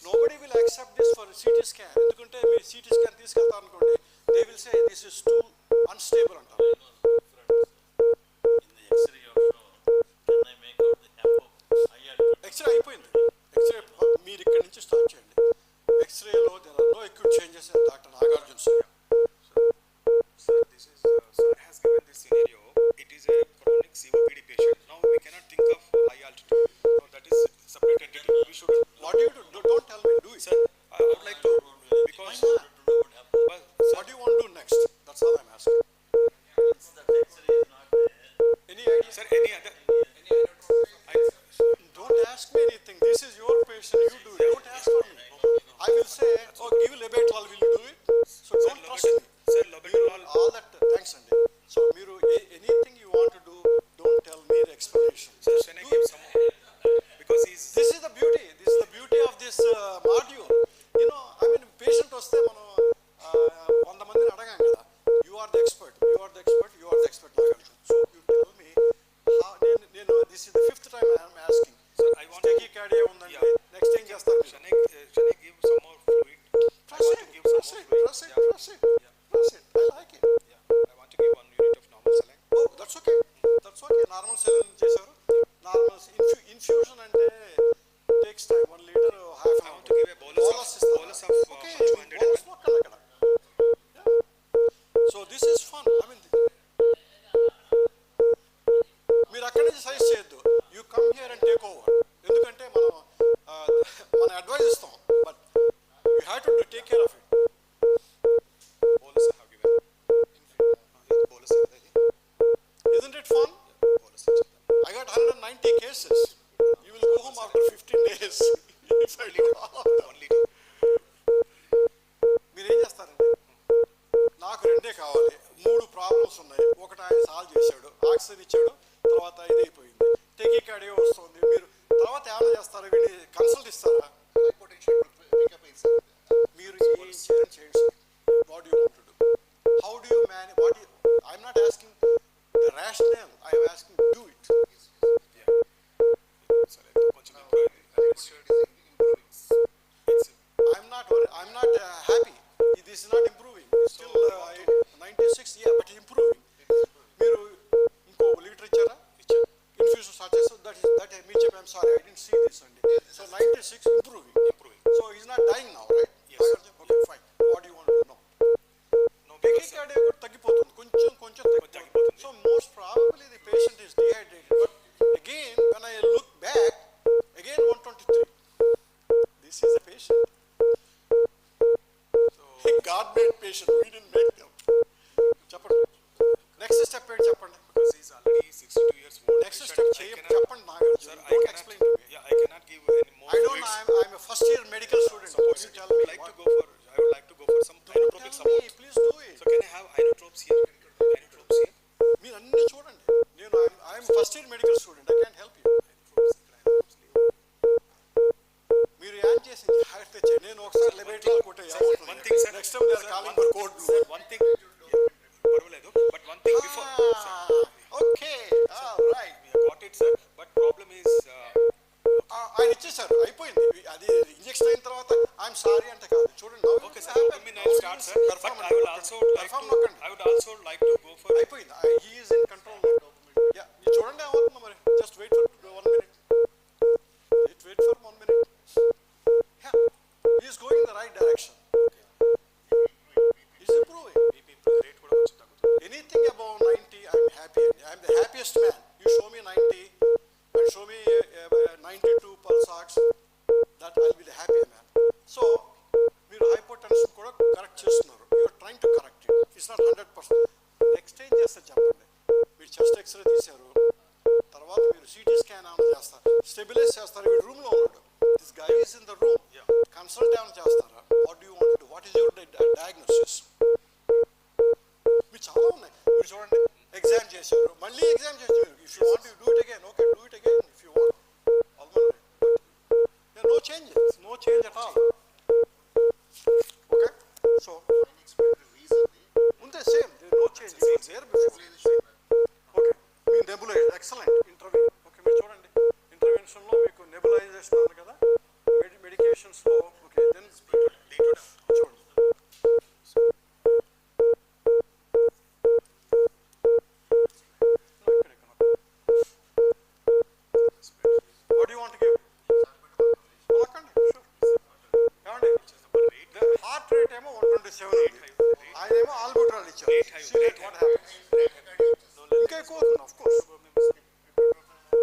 Nobody will accept this for CT scan. ఎందుకంటే మీరు CT scan తీసుకెళ్తారు అనుకోండి, they will say this is too unstable అంటారు. X ray అయిపోయింది. X ray మీరు ఇక్కడ నుంచి start చేయండి. ఎక్స్రేలో there are no acute changes in Dr. Nagarjun sir. sir this is sir has given this scenario. It is a chronic COPD patient. Now we cannot think of high altitude. No, that is separate entity. We should What do you do? Don't tell me, do it. sir I would like to because but What do you want to do next? That's all I'm asking. Any idea? sir any other Don't ask me anything. This is your patient. You do it. Don't ask for me. I will say, oh, give Lebetrol. Will you do it? So don't trust me. sir You Lobetrol all that. Thanks, Andy. So, Miru, anything you want to do, don't tell me the explanation. sir can I give some because he's This is the beauty. This is the beauty of this module. Patient వస్తే మనం 100 మందిని అడగాం కదా. You are the expert. You are the expert. You are the expert. So you tell me how. This is the 5th time I am asking. sir I want to Tachycardia ఉందండి. Yeah. Next ఏం చేస్తారు? can I give some more fluid I want to give some more fluid Press it. I like it. I want to give 1 unit of normal saline. Oh, that's okay. That's okay. Normal saline చేశారు. Normal infusion అంటే takes time. 1 liter, half an I hour. want to give a bolus ఇస్తారా? of Okay, 200 bolus ml. నొక్కండి అక్కడ. Yeah. So this is fun. మీరు అక్కడి నుంచి size చేయొద్దు. You come here and take over. ఎందుకంటే మనం అడ్వైజ్ ఇస్తాం. But you have to take care of it. Bolus I have given. Bolus Isn't it fun? bolus I got 190 cases. You will go home after 15 days. If I do all of them. only మీరు ఏం చేస్తారండి? నాకు 2 కావాలి. 3 problems ఉన్నాయి. ఒకటి ఆయన solve చేశాడు, oxygen ఇచ్చాడు, తర్వాత ఇది అయిపోయింది. టెకికార్డియా వస్తుంది. మీరు తర్వాత ఏమైనా చేస్తారా? వీడిని కన్సల్ట్ ఇస్తారా? మీరు ఏం చేయండి. What do you want to do? How do you manage? I'm not asking the rationale. I am asking do it. sir కొంచెం improve I'm not happy. This is not improving. It's still 96. Yeah, but improving. మీరు ఇంకో litre ఇచ్చారా? Infusion start చేస్తారు. That మీ చెప్పి I'm sorry. I didn't see this Sunday. So 96 improving. So he's not dying now, right? Yes. Okay, fine. What do you want to do now? no because Tachycardia కూడా తగ్గిపోతుంది. కొంచెం తగ్గిపోతుంది. So most probably the patient is dehydrated. But again, when I look back, again 123. This is a patient. God-made patient. We didn't make them. చెప్పండి. Next step ఏంటి చెప్పండి. because he's already 62 years old. Next patient. step I cannot- చెప్పండి Nagarjuna. sir I Don't cannot explain to me. yeah I cannot give any more I don't know. fluids. I'm a first year medical student. Suppose You I tell would me. like to What? go for I would like to go for some inotropic Tell me. support. Please do it. So can I have inotropes here? Inotropes here? మీరు అన్ని చూడండి. I'm first year medical student. I can't help you. మీరు ఏం చేసి జాగ్రత్త చేయండి. నేను ఒకసారి లెబెట్రాల్ కొట్టే one thing, sir. Next time they are calling for code Sir, one thing పర్వాలేదు but one thing before sir Okay. All right. we have got it sir but problem is ఆయన ఇచ్చేసారు, అయిపోయింది. అది ఇంజెక్షన్ అయిన తర్వాత ఐఎమ్ సారీ అంటే కాదు. చూడండి, Okay, sir. I mean, I'll start, sir. But I would also like to go for. అయిపోయింది. He is in control. Ya, చూడండి ఏమవుతుందో మరి. Just wait for 1 minute. Wait for 1 minute. Yeah, he is going in the right direction. He's improving. Rate కూడా కొంచెం తగ్గుతుంది. Anything above 90, I'm happy. I'm the happiest man. You show me 90 and show me 92 pulse ox, that I'll be the happy man. So, మీరు hypertension కూడా correct చేస్తున్నారు. You are trying to correct it. It's not 100%. Exchange చేస్తే చెప్పండి. మీరు chest x ray తీశారు, తర్వాత మీరు CT scan ఏమైనా చేస్తారు, స్టెబిలైజ్ చేస్తారు. వీడు రూమ్లో ఉన్నాడు. This guy is in the room. Consult ఏమైనా చేస్తారా? What do want to do? What is your diagnosis? మీరు చాలా ఉన్నాయి. మీరు చూడండి, ఎగ్జామ్ చేశారు, మళ్ళీ ఎగ్జామ్ చేశారు. If you want you do it again, okay, do it again if you want. No changes, no change at all. Okay, so ముందే same, no change. There before. Okay, మీ నెబులైజ్ ఎక్సలెంట్ ఇంటర్వ్యూ. ఓకే, మీరు చూడండి, ఇంటర్వెన్షన్లో మీకు nebulization ఉంది కదా, మెడికేషన్స్లో. Okay, then చూడండి. What do you want to give? Alakanడి, sure. ఏమండి, హార్ట్ రేట్ ఏమో 127 ఉంది. ఆయనేమో ఆల్బుట్రాల్ ఇచ్చారు. See what happens. ఇంకా ఎక్కువ అవుతుంది, ఆఫ్ కోర్స్.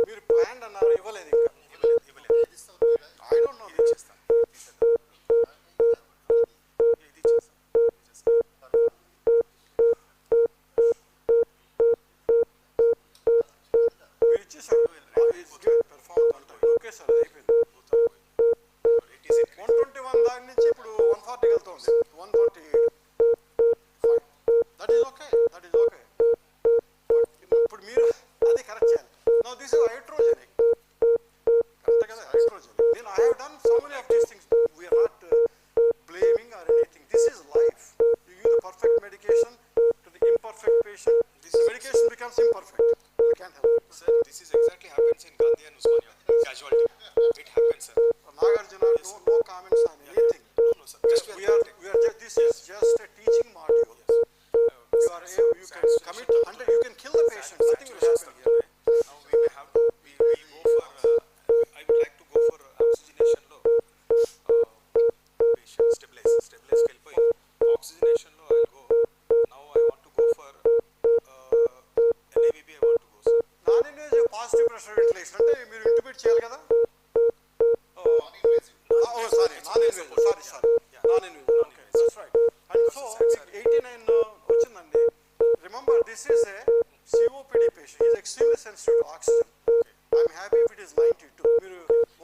మీరు ప్లాన్ అన్నారు, ఇవ్వలేదు ఇంకా. I don't know. మీరు ఇచ్చేసారు. పెర్ఫార్మెన్స్ అంటారు. ఓకే సార్, అయిపోయింది. 121 దాని నుంచి ఇప్పుడు 140 వెళ్తుంది. 148. That is okay, that is okay. ఇప్పుడు మీరు అది కరెక్ట్ చేయాలి. No, this is hydrogenic. Correct కదా, హైడ్రోజెనిక్. నేను I have done so many of these things. We're not blaming or anything. This is life. You give the perfect medication to the imperfect patient. This medication becomes imperfect. We can't help it. Sir, this is exactly happens in Gandhi and Usmania. Casualty. It happens, sir. Nagarjuna, no comments on anything. No, sir. Just We are just, this is just a teaching module. You can commit 100, you can kill the patient. Nothing will happen here. Now we may have to, we will go for, I would like to go for oxygenation లో patient stabilize వెళ్ళిపోయి oxygenation లో I'll go. Now I want to go for NABB I want to go, sir. Non-invasive positive pressure ventilation అంటే మీరు intimate చేయాలి కదా. Sorry, non-invasive. Sorry. Non-invasive. Okay, that's right. And so 89 వచ్చిందండి. Remember, this is a COPD patient. He is extremely sensitive to oxygen. I'm happy if it is 92. మీరు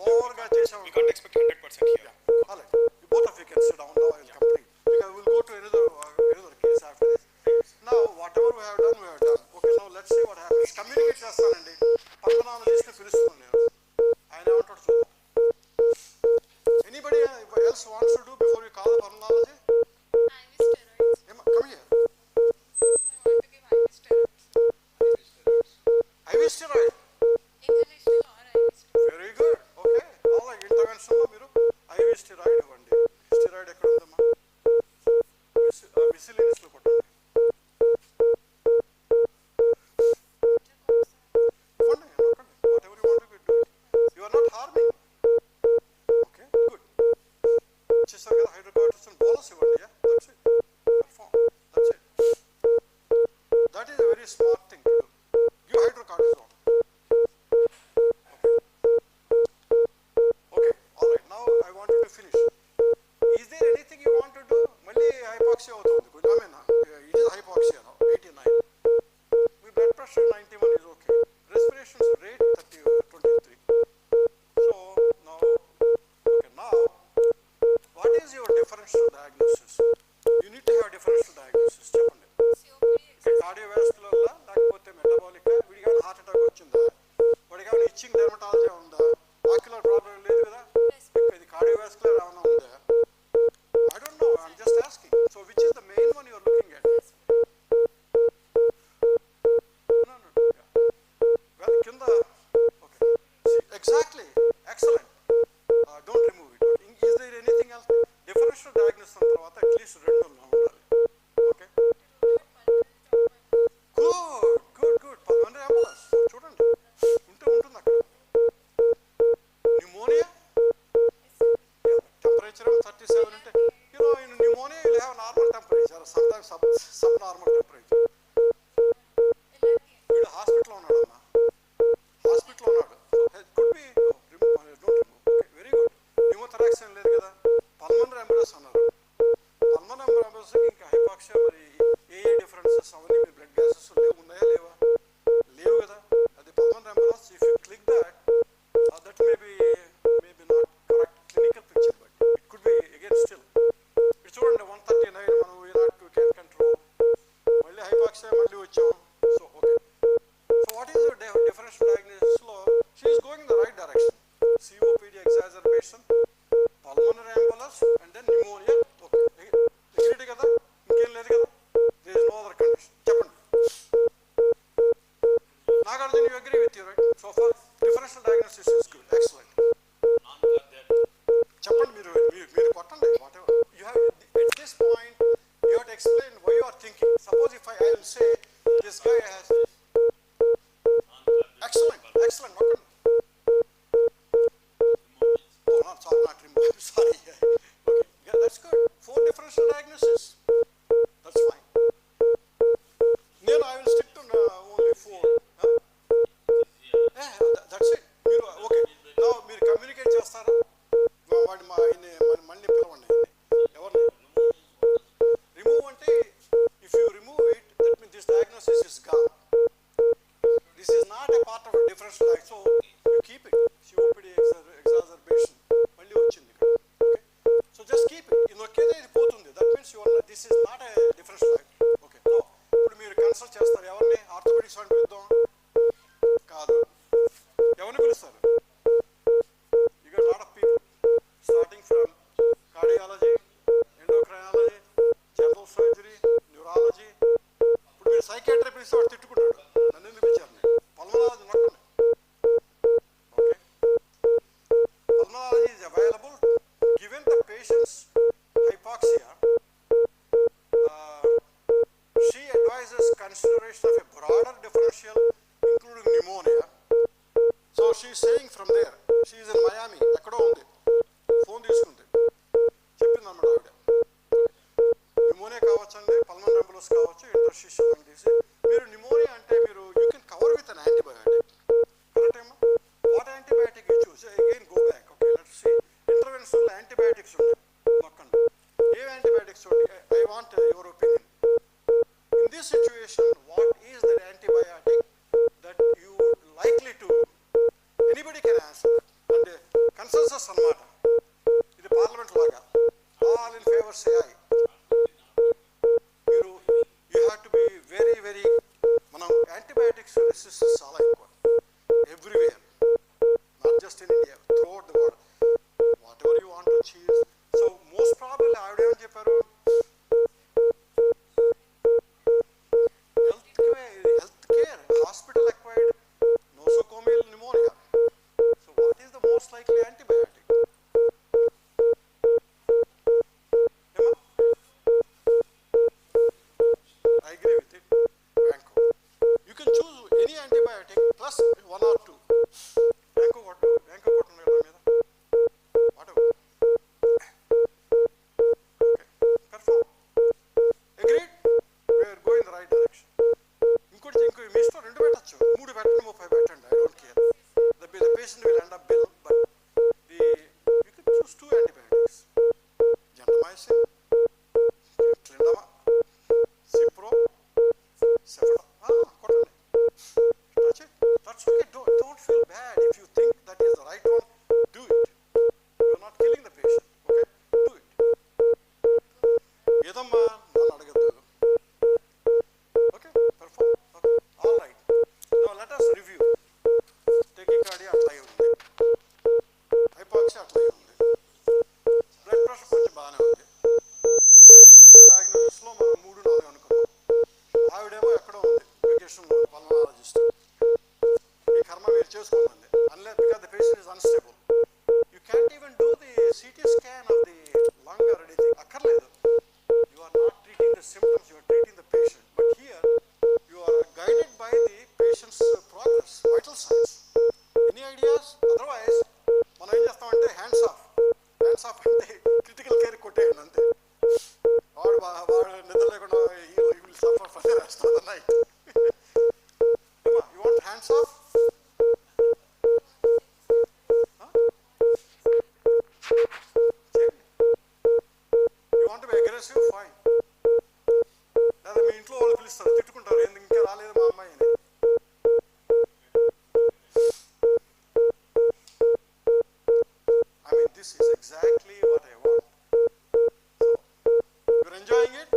ఓవర్గా చేసాము. We can't expect 100% here. All right. Both of you can sit down now. I will complete. Because we will go to another case after this. Now, whatever we have done, we have done. Okay, now let's see what happens. Communicate చేస్తానండి. పల్మనాలజిస్ట్ని పిలుస్తున్నాను నేను. ఆయన ఏమంటాడు చూద్దాం. Anybody else wants to do before we call the pulmonology? Come here. IV steroid. Very good. Okay. All right. Intervention లో మీరు IV steroid ఇవ్వండి. Steroid ఎక్కడ ఉందమ్మా? Miscellaneous లో కొట్టండి. ఇవ్వండి, నొక్కండి. Whatever you want to do it. You are not harming. Okay, good. చేస్తారు కదా, హైడ్రోకార్టిసన్ బోలస్ ఇవ్వండి. That's it. Perform. That's it. That is a very smart thing to do. Give hydrocortisone. Okay, all right. Now I want you to finish. Is there anything temperature 37 అంటే in pneumonia you will have normal temperature, sometimes subnormal temperature. వీడు హాస్పిటల్లో ఉన్నాడమ్మా, హాస్పిటల్లో ఉన్నాడు. Could be don't remove. Okay, very good. Pneumothorax ఏం లేదు కదా, pulmonary ఎంబోలిస్ అన్నారు. పల్మనరీ ఎంబోలిస్కి ఇంకా హైపాక్సియా, మరి ఏ డిఫరెన్సెస్ అవన్నీ మీ బ్లడ్ గ్యాసెస్ ఉన్నాయా లేవా? లేవు కదా. అది pulmonary embolus. If you click that, that maybe not correct clinical picture, but it could be again still. ఇది చూడండి 139 మనం we can control. మళ్ళీ హైపాక్సియా మళ్ళీ వచ్చాం. So okay. So what is the differential diagnosis law? She is going in the right direction. COPD exacerbation, pulmonary embolus, and then pneumonia. Okay, agreed kada? ఇంకేం లేదు కదా? There is no other condition. చెప్పండి. Nagarjun, you agree with you, right? So far, differential diagnosis is good. Excellent. చెప్పండి, మీరు కొట్టండి. Whatever you have at this point, you have to explain why you are thinking. Suppose if I will say this guy has. Excellent. Okay. Oh, not remove. Sorry. Okay, yeah, that's good. 4 differential diagnoses. That's fine. Then I will stick to only 4. Huh? Yeah, that's it. Okay. Now మీరు communicate చేస్తారా? వాడి మళ్ళీ పిలవండి. ఎవరిని remove అంటే, if you remove it, that means this diagnosis is gone. This is not a part of a differential diagnosis, so you keep it. COPD exacerbation మళ్ళీ వచ్చింది ఇక్కడ. Okay, so just keep it. ఇది ఒకేదే, ఇది పోతుంది. That means this is not a differential diagnosis. Okay, no. ఇప్పుడు మీరు consult చేస్తారు ఎవరిని? ఆర్థోపెడిక్స్ అని పిలుద్దాం కాదు, ఎవరిని పిలుస్తారు? You got a lot of people starting from cardiology, endocrinology, general surgery, neurology. ఇప్పుడు మీరు సైకియాట్రీ పిలిస్తే వాడు తిట్టుకుంటాడు, నన్ను ఎందుకు పిలిచారు? పల్మనాలజీ నొక్కండి. Okay, pulmonology is available given the patient's hypoxia. She advises consideration of a broader differential including pneumonia. So she is saying from there, she is in Miami, ఎక్కడో ఉంది, ఫోన్ తీసుకుంది, చెప్పింది అన్నమాట ఆవిడ. న్యూమోనియా కావచ్చండి, పల్మనరీ ఎంబోలిస్ కావచ్చు, interstitial అని తీసి మీరు న్యూమోనియా అంటే మీరు you can cover with an antibiotic. Correct ఏమో? What antibiotic you choose? Again go back. Okay, let's see. Interventional antibiotics ఉన్నాయి, నొక్కండి. ఏ యాంటీబయాటిక్స్ ఉన్నాయి? I want your opinion. In this situation, what is the antibiotic that you would likely to? Anybody can answer. And consensus అన్నమాట. ఇది parliament లాగా. All in favor say aye. You have to be very, very. మనం antibiotics resistance చాలా ఎక్కువ everywhere, not just in India, throughout the world. Whatever you want to choose. So most probably ఆవిడ ఏమని చెప్పారు? Health care, hospital acquired nosocomial pneumonia. So what is the most likely antibiotic? Emma? I agree with it. Vanco. You can choose any antibiotic plus 1 or 2. Vanco కొట్టండి కదా మీద. Whatever. Okay. Perform. Agreed? We are going in the right direction. ఇంకో మీ ఇష్టం, 2 పెట్టచ్చు, 3 పెట్టండి, 30 పెట్టండి. I don't care. The patient will end up bill, but you can choose 2 antibiotics. Gentamicin, clindamycin, cipro, cefadol. కొట్టండి. Touch it. That's okay. Don't feel bad. If you think that is the right one, do it. You are not killing the patient. Okay? Do it. ఏదమ్మా నన్ను అడగద్దు. Okay? Perform. Okay. All right. Now let us review. Tachycardia అట్లాగే ఉంది, hypoxia అట్లాగే ఉంది, blood pressure కొంచెం బాగానే ఉంది. డిఫరెన్షియల్ డయాగ్నోసిస్లో మనం 3, 4 అనుకున్నాం. ఆవిడేమో ఎక్కడో ఉంది, వెకేషన్లో ఉంది, పల్మనాలజిస్ట్. మీ కర్మ మీరు చేసుకోమంది. Unless because the patient is unstable, you can't even do the CT scan of the lung or anything. అక్కర్లేదు. You are not treating the symptoms, you are treating the patient. But here, you are guided by the patient's progress, vital signs. Any ideas? Otherwise, మనం ఏం చేస్తామంటే hands of అంటే this is exactly what I want. So, you're enjoying it?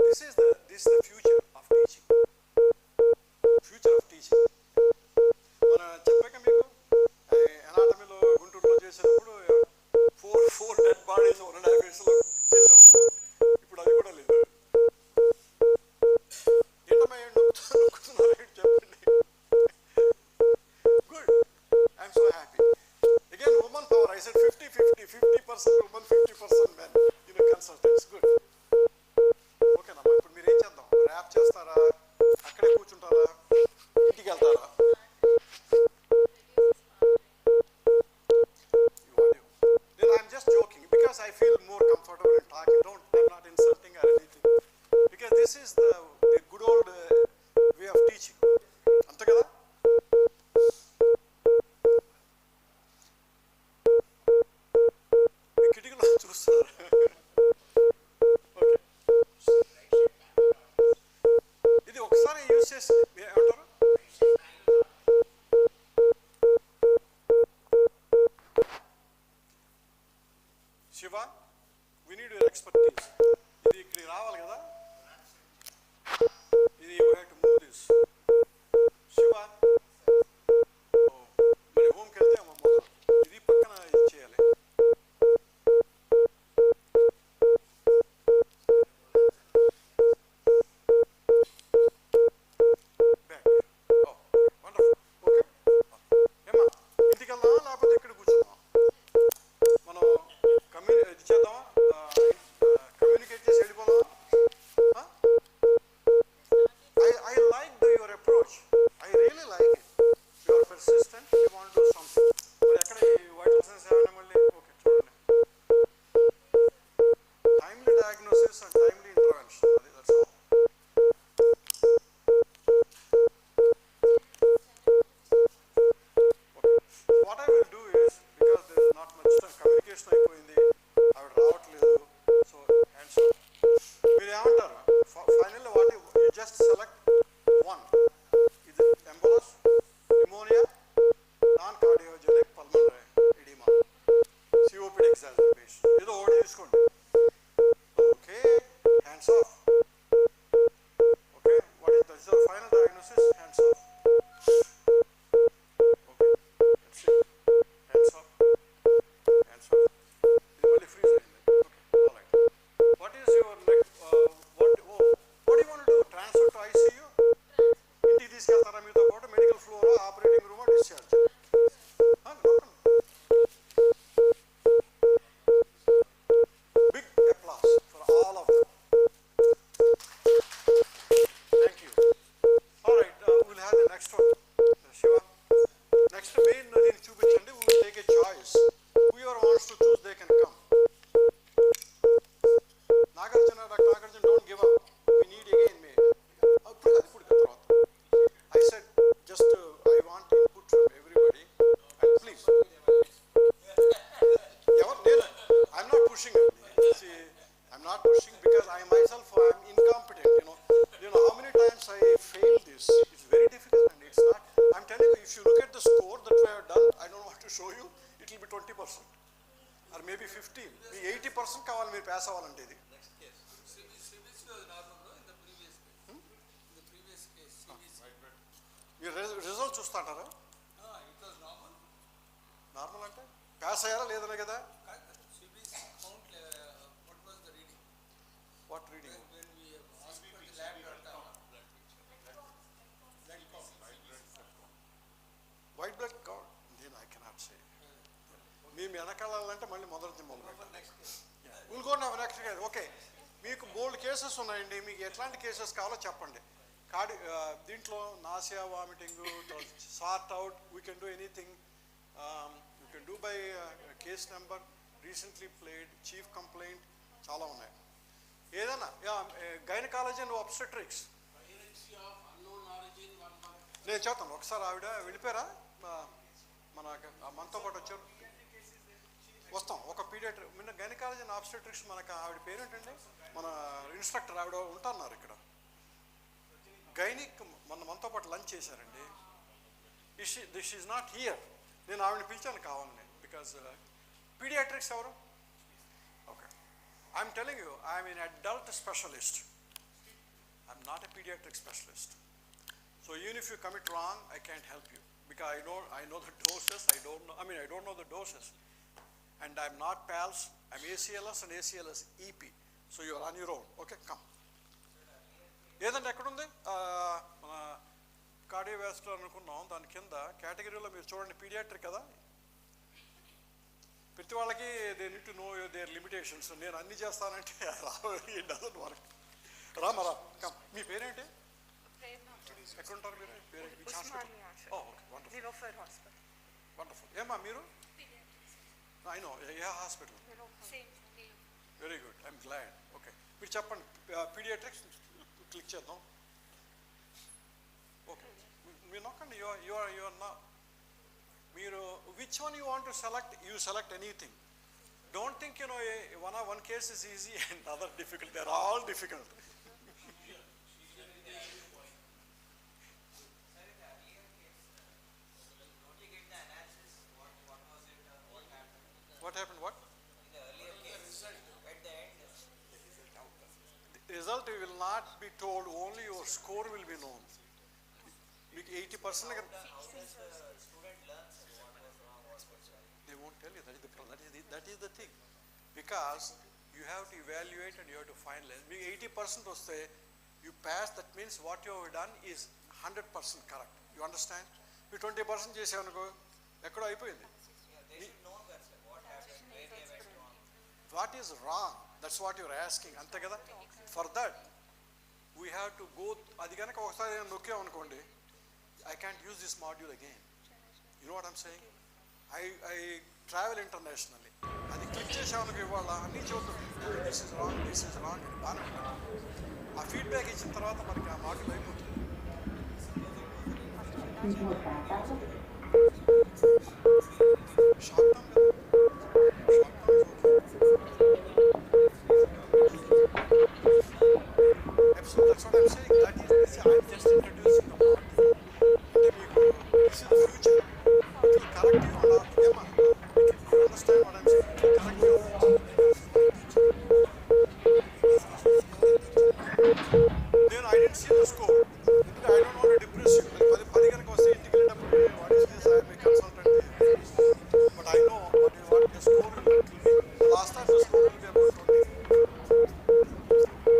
This is the future of teaching. Future of teaching. మన చెప్పాక మీకు ఎనాటమీలో గుంటూరులో చేసేటప్పుడు four dead bodies 1.5 yearsలో చేసేవాళ్ళం. ఇప్పుడు అది కూడా లేదు. ఏంటమ్మా నొక్కుతున్నారు చెప్పండి. Good, I'm so happy. Again women power. I said 50-50, 50% women, 50% men. Consultants. Good. ఓకేనమ్మా, ఇప్పుడు మీరు ఏం చేద్దాం? ర్యాప్ చేస్తారా, అక్కడే కూర్చుంటారా, ఇంటికి వెళ్తారా? I'm just joking because I feel more comfortable in talking. I'm not insulting or anything. Because this is the good old way of teaching. అంతే కదా? మీ కిటికీలో చూస్తారు. ఓకే, ఇది ఒకసారి యూజ్ చేసి ఏమంటారు? Shiva, we need your expertise. ఇది ఇక్కడికి రావాలి కదా? ఇది we have to move this. Shiva, మరి హోమ్కి వెళ్తే ఇది పక్కన ఇది చేయాలి. బ్యాక్. వండర్ఫుల్. ఓకే, ఏమా ఇంటికి వెళ్దామా లేకపోతే ఇక్కడ కూర్చుందామా? మనం ఇది చేద్దామా, కమ్యూనికేట్ చేసి వెళ్ళిపోదామా? I like your approach. I really like it. You are persistent. You want to do something. మరి ఎక్కడ ఈ వైటల్ సైన్స్ ఏమైనా మళ్ళీ? ఓకే, చూడండి. Timely diagnosis and timely intervention. That's all. Okay. What I will do is, because there is not much time, communication అయిపోయింది, ఆవిడ రావట్లేదు, so hands off. మీరు ఏమంటారు? Finally what you just select one. ఇది embolus, pneumonia, non cardiogenic pulmonary edema, COPD exacerbation, ఏదో ఒకటి తీసుకోండి. Okay, hands off. Okay, what is the final diagnosis? Hands off. Okay, let's see. Hands off, hands off. ఇది మళ్ళీ freeze అయింది. Okay, all right. What is your next? What you want to do? Transfer to ICU? ఇంటికి తీసుకెళ్తారా మీతో పాటు? Medical floor, operating room, discharge? Big applause for all of them. Thank you. All right, will have the next one. Shiva, next main దీన్ని చూపించండి. we will take a choice. Whoever wants to choose, they can come. Nagarjuna, doctor Nagarjuna, don't give up. We need again me. ఇప్పుడు తర్వాత. I said just I want input from everybody and please. I'm not pushing it. See, I'm not pushing because I myself am incompetent. You know how many times I failed this. It's very difficult and it's not. I'm telling you, if you look at the score that we have done, I don't want to show you. It will be 20% or maybe 15. మీ 80% కావాలి మీరు pass అవ్వాలంటే. ఇది మీరు result చూస్తాంటారా? Normal అంటే pass అయ్యారా లేదనే కదా? What reading? White blood count నేను ఐ కెనాట్ సే. మేము వెనకాలంటే మళ్ళీ మొదటి విల్ గో నా నెక్స్ట్. ఓకే, మీకు బోల్డ్ కేసెస్ ఉన్నాయండి. మీకు ఎట్లాంటి కేసెస్ కావాలో చెప్పండి. దీంట్లో nausea, vomiting, sort out, we can do anything. You can do by case number, recently played, chief complaint, చాలా ఉన్నాయి. ఏదైనా గైనకాలజీ అండ్ ఆబ్స్టెట్రిక్స్ నేను చెప్తాను. ఒకసారి ఆవిడ వెళ్ళిపోయారా? మనతో పాటు వచ్చారు. వస్తాం. ఒక పీడియాట్రిక్, నిన్న గైనకాలజీ అండ్ ఆబ్స్టెట్రిక్స్ మనకు ఆవిడ పేరేంటండి? మన ఇన్స్ట్రక్టర్ ఆవిడ ఉంటున్నారు ఇక్కడ. గైనిక్ మనతో పాటు లంచ్ చేశారండి. She's not here. నేను ఆవిడని పిలిచాను కావాలని బికాజ్ పీడియాట్రిక్స్ ఎవరు? Okay, I'm telling you I'm an adult specialist. I'm not a pediatric specialist. So even if you commit wrong, I can't help you because I know the doses. I don't know the doses. And I'm not PALS. I'm ACLS and ACLS EP. So you're on your own. Okay, come. ఏదంటే ఎక్కడుంది మన cardiovascular అనుకున్నాం, దాని కింద కేటగిరీలో మీరు చూడండి paediatric కదా. ప్రతి వాళ్ళకి they need to know their limitations. నేను అన్ని చేస్తానంటే ఇట్ డజంట్ వర్క్. రామరా కమ్. మీ పేరేంటి? ఎక్కడుంటారు మీరు? పేరు వండర్ఫుల్. ఏమా మీరు? ఐ నో ఏ hospital? Very good, I'm glad. Okay, మీరు చెప్పండి. పీడియాట్రిక్స్ క్లిక్ చేద్దాం. ఓకే, మీరు నొక్కండి. యువర్ నా మీరు which one you want to select, you select anything. Don't think one case is easy and other difficult. They are all difficult. What happened? What? In the earlier case, at the end, The result will not be told, only your score will be known. 80% how does the student learn what was wrong, what was right? they won't tell you. That is the problem. That is the thing. Because you have to evaluate and you have to finalize. 80% వస్తే you pass, that means what you have done is 100% correct. You understand? You 20% చేసావనుకో ఎక్కడో అయిపోయింది. They should know that, sir, what happened, where they went wrong. What is wrong? That's what you're asking. అంతే కదా? For that, we have to go. అది కనుక ఒకసారి నొక్కామనుకోండి, I can't use this module again. You know what I'm saying? I travel internationally. అది click చేసామనుకో ఇవాళ అన్నీ చదువుతుంది. This is wrong అని బాగా ఆ ఫీడ్బ్యాక్ ఇచ్చిన తర్వాత మనకి ఆ మాడ్యూల్ అయిపోతుంది. షార్ట్ టర్మ్ కదా. Absolutely, that's what I'm saying. That is, I'm just introducing the model. This is the future. It will correct you on our Emma. You understand what I'm saying? It will correct you. Then I didn't see the score. I don't want to depress you. What is this? I am a consultant. But I know what the score will be. Last time the score will be about 20.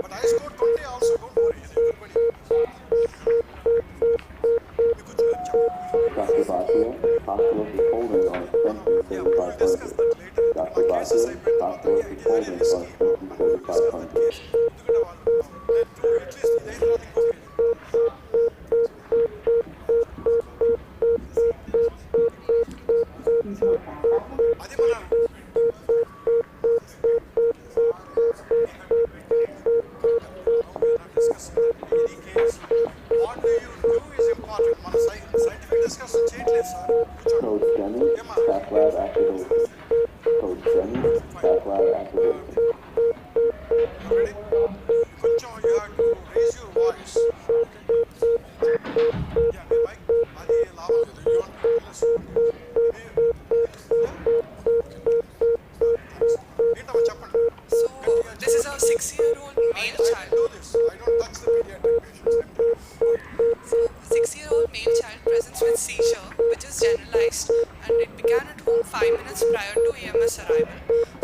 But I scored 20 also, don't worry. Everybody. Dr. Bhatia, hospital is holding on expenses Yeah, we will discuss that later. Dr. My cases I Bhatia, went hospital through, is very holding risky. on expenses We will discuss that case. Then two, at least there is nothing okay. అది మన what do you do is important. మన scientific discussion చేయట్లేదు sir. Code Jenny, back lab activated. Code Jenny, back lab activated. Ready? కొంచెం you have to raise your voice. Yeah, me mic అది లాభం లేదు. You want to less. ఏంటమ్మా చెప్పండి. So, this is a 6-year-old male I child. do this. I don't touch the pediatric patients. So, 6-year-old male child presents with seizure, which is generalized, and it began at home 5 minutes prior to EMS arrival.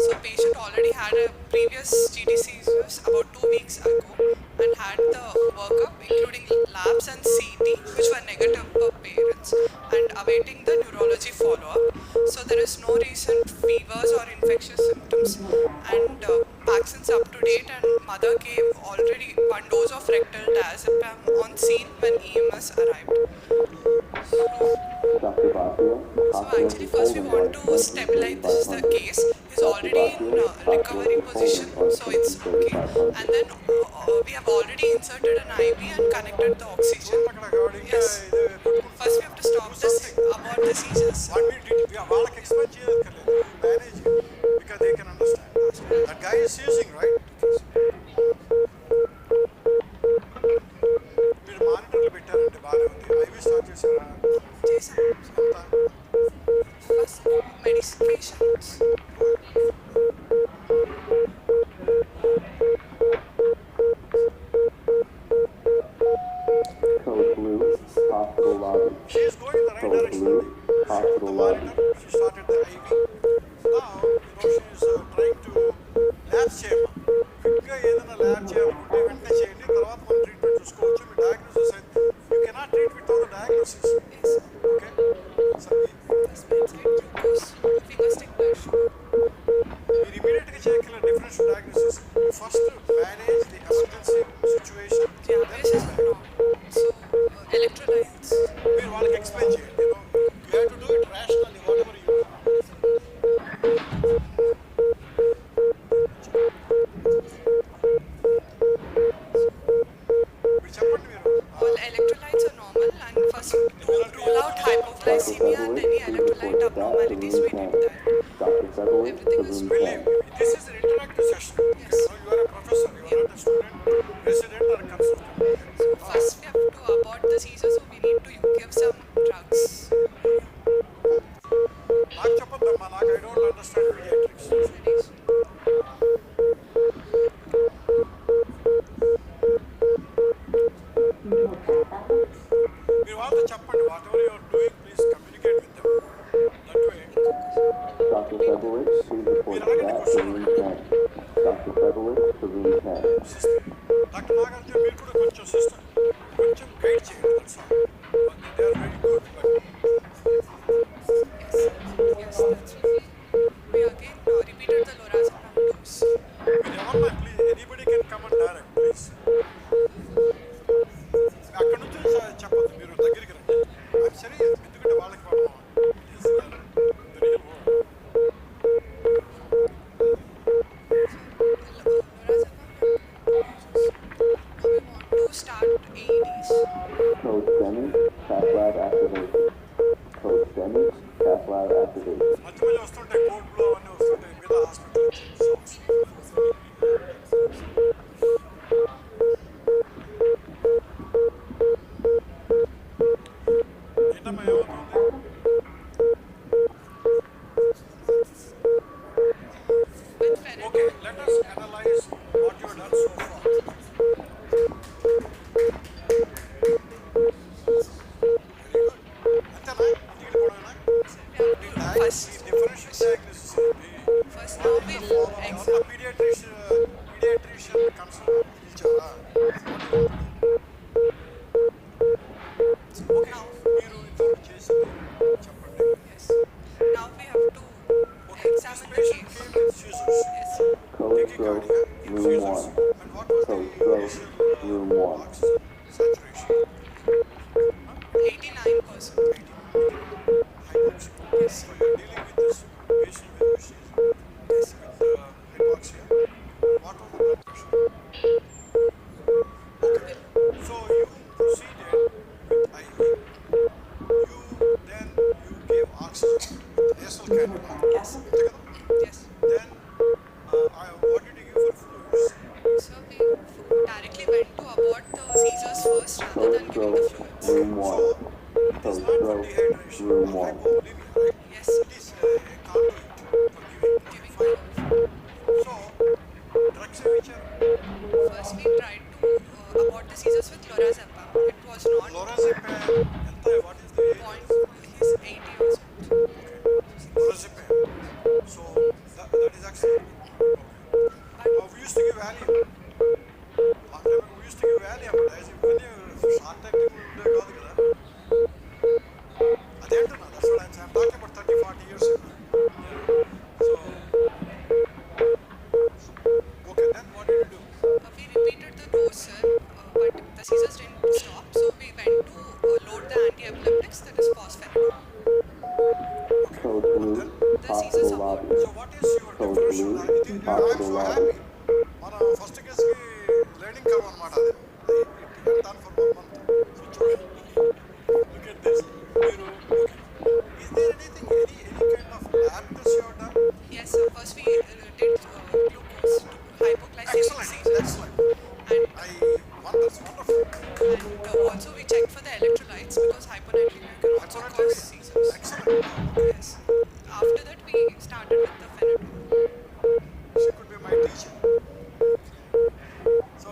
So, patient already had a previous GD seizures about 2 weeks ago and had the workup, including labs and CT, which were negative per parents, and awaiting the neurology follow-up. So, there is no recent fevers or infectious symptoms, and vaccines up to date, and mother gave already 1 dose of rectal diazepam on scene when EMS arrived. Dr. Bhatia, So hospital actually is first we holding want on to expenses stabilize this is the 3500. case. He's already in recovery position, so it's okay. And then we have already inserted an IV and connected the oxygen. Yes. First we have to stop this about the seizures. వాళ్ళకి explain చేయక్కర్లేదు. Manage it because they can understand. That guy is seizing, right? మీరు మానిటర్లు పెట్టారండి, బాగానే ఉంది. IV start చేశారా? First, medications. Code blue, hospital lobby. She is going in the right Code direction. blue, She put the hospital lobby. monitor, she started the IV. Now, she is trying to lab చేయమ క్విక్గా ఏదైనా lab చేయాలనుకుంటే వెంటనే చేయండి తర్వాత మనం treatment చూసుకోవచ్చు మీ diagnosis you cannot treat with the diagnosis okay First, meds like glucose, finger stick blood sugar. మీరు ఇమీడియట్గా చేయగల differential diagnosis first manage the emergency situation Yeah, this is wrong. So, electrolytes. మీరు వాళ్ళకి ఎక్స్ప్లెయిన్ చేయండి you have to do it rationally what ever you మీరు చెప్పండి మీరు All electrolytes are normal, and first to rule out hypoglycemia and any electrolyte abnormalities, we did that. Dr. Federer, Everything is room Really, 10. this is an interactive session. Yes. So you are a professor, you are not a student, resident or a consultant. So, first we have to abort the seizure, so we need to give some drugs. నాకు చెప్పొద్దమ్మా నాకు I don't understand paediatrics మీరు వాళ్ళతో చెప్పండి whatever you are doing please communicate with them that way Dr. Federer, please report back to room 10. Dr. Federer, to room 10. Doctor Nagarjuna మీరు కూడా కొంచెం system కొంచెం guide చేయండి that's all they are very good Yes, that's okay. We again repeated the lorazepam dose. మీరు ఎవరన్నా please anybody can come and direct please అక్కడ నుంచి చెప్పొద్దు మీరు దగ్గరికి రండి అది సరే ఎందుకంటే వాళ్ళకి మనం Now we want to start AEDs. Code semi, cath lab activation. Code semi, cath lab activation. మధ్య మధ్య వస్తుంటాయి కోర్టులో అవన్నీ వస్తుంటాయి మిగతా హాస్పిటల్ ఏంటమ్మా ఏమవుతుంది With ferritin. Okay, let us analyze what you have done so far. Very good. అంతేనా ఇంటికి వెళ్ళిపోవడమేనా First, differential diagnosis first now we pediatrician consult ఇచ్చారా ఓకే మీరు ఇంతవరకు చేసింది చెప్పండి yes. Now we have to examine the patient case. came with seizures Yes. Code stroke, room 1. and what was the Code stroke, initial room 1. oxygen saturation 89%. hypoxia Yes. so you are dealing with this patient with seizure Yes. with hypoxia what was the blood pressure okay so you proceeded with IV then you gave oxygen with nasal cannula Yes. అంతే కదా Yes. then what did you give for fluids So we directly went to abort the seizures first rather Code than giving the stroke, fluids. room 1. so it is Code not for stroke, dehydration room or 1. hypovolemia right Yes. it is a conduit for giving Giving fine so drugs which are First we tried to abort the seizures with lorazepam. It was not lorazepam ఎంత what is the point. He's 80 years old. lorazepam so that is excellent we used to give Valium we used to give Valium but as ఇవన్నీ short acting ఉండే కాదు కదా అదే అంటున్నా that's what I'm talking about 30-40 years ago so okay then what did you do We repeated the dose, sir, but the seizures didn't stop. So we went to load the anti-epileptics, that is phospharidone. Code blue, The seizures hospital are lobby. so what is your Code differential blue, I think I'm hospital so lobby. happy మన first కేసుకి learning curve అనమాట అది it done for 1 month so చూడండి look at this మీరు is there anything any kind of lab test you have done Yes, sir. First we did glucose, hypoglycemic seizures, excellent and that's wonderful also we checked for the electrolytes because hyponatremia can also cause seizures. Excellent. Yes. After that, we started with the phenol. She could be my teacher. So,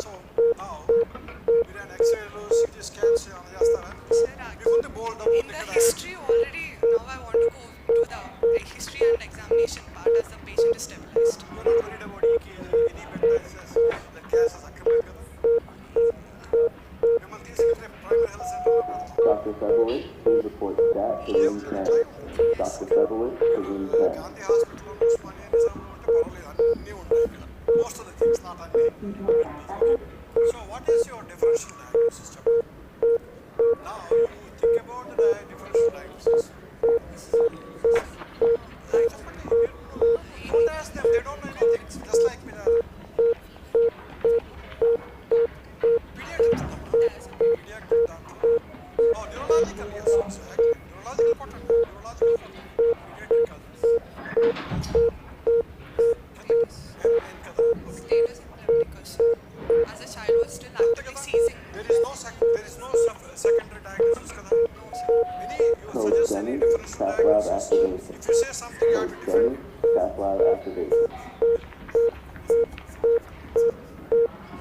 so now, మీరు ఎక్స్రేలు CT scans ఏమైనా చేస్తారా? Sir, మీకు ఉంది బోల్డ్ డబ్బు in ఉంది the ఇక్కడ. history already, now I want to go to the history and examination part as the patient is stabilized. You're not worried about EKG, any baptizers, the gas is accurate కదా? మిమ్మల్ని తీసుకెళ్తే primary health సెంటర్లో పెడతాం. Dr. Federlich, please report stat to room 10. Dr. Federlich to room 10. Gandhi హాస్పిటల్లో ఉస్మానియా నిజాంలో ఉంటే పర్వాలేదు, అన్నీ ఉంటాయి ఇక్కడ. Most of the things, not అన్ని. So what is your differential diagnosis చెప్పండి. Now you think about the differential diagnosis. Don't ask them, they don't know anything. Just like with pediatric. Pediatric doctor. Oh, neurological, yes, exactly. Neurological important. Neurological. Pediatric Status epilepticus. As a child was still actively seizing. There is no secondary diagnosis kada? No, sir. Any, you suggest any differential diagnosis? If you say something, you have to defend. Cath lab activation.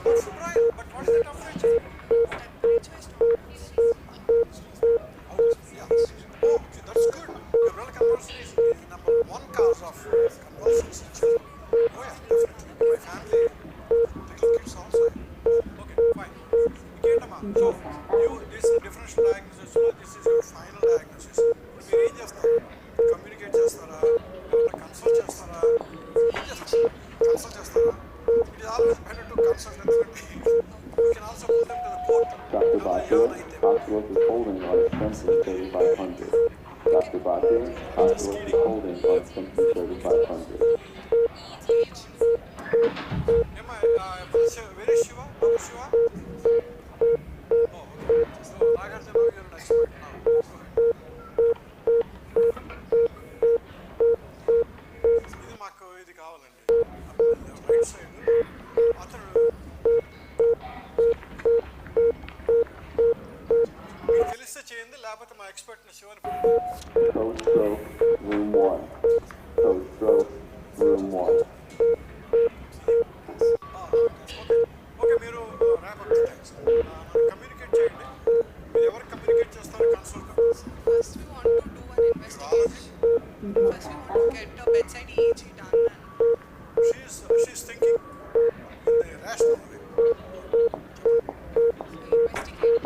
Not febrile, but what is the temperature? Temperature is not. Yeah. Oh, okay, that's good. Febrile convulsion is number one cause of convulsions in children. Oh yeah, definitely. My family, little kids also. Okay, fine. Ikendama. So, this differential diagnosis, so this is your final diagnosis. మీరు ఏం చేస్తారు? Communicate చేస్తారా? ఎవరైనా consult చేస్తారా? ఏం చేస్తారు? Consult చేస్తారా? It is always better to consult definitely. You can also put them to the court. Dr. Bhatia, hospital is holding on expenses 3,500. Dr. Bhatia, hospital is holding on expenses 3,500. Where is Shiva? Babu Shiva? Oh, okay. So, Nagarjuna, you're an expert now. ఇది మాకు ఇది కావాలండి. Right side అతను మీకు తెలిస్తే చేయండి, లేకపోతే మా ఎక్స్పర్ట్ని శివని Code stroke, room 1. Code stroke, room 1. Okay, మీరు రేపటి కమ్యూనికేట్ చేయండి. మీరు ఎవరికి కమ్యూనికేట్ చేస్తారో consult First, we want to do an investigation. First, we want to get a bedside EEG done. she's thinking in the rational way. And investigate.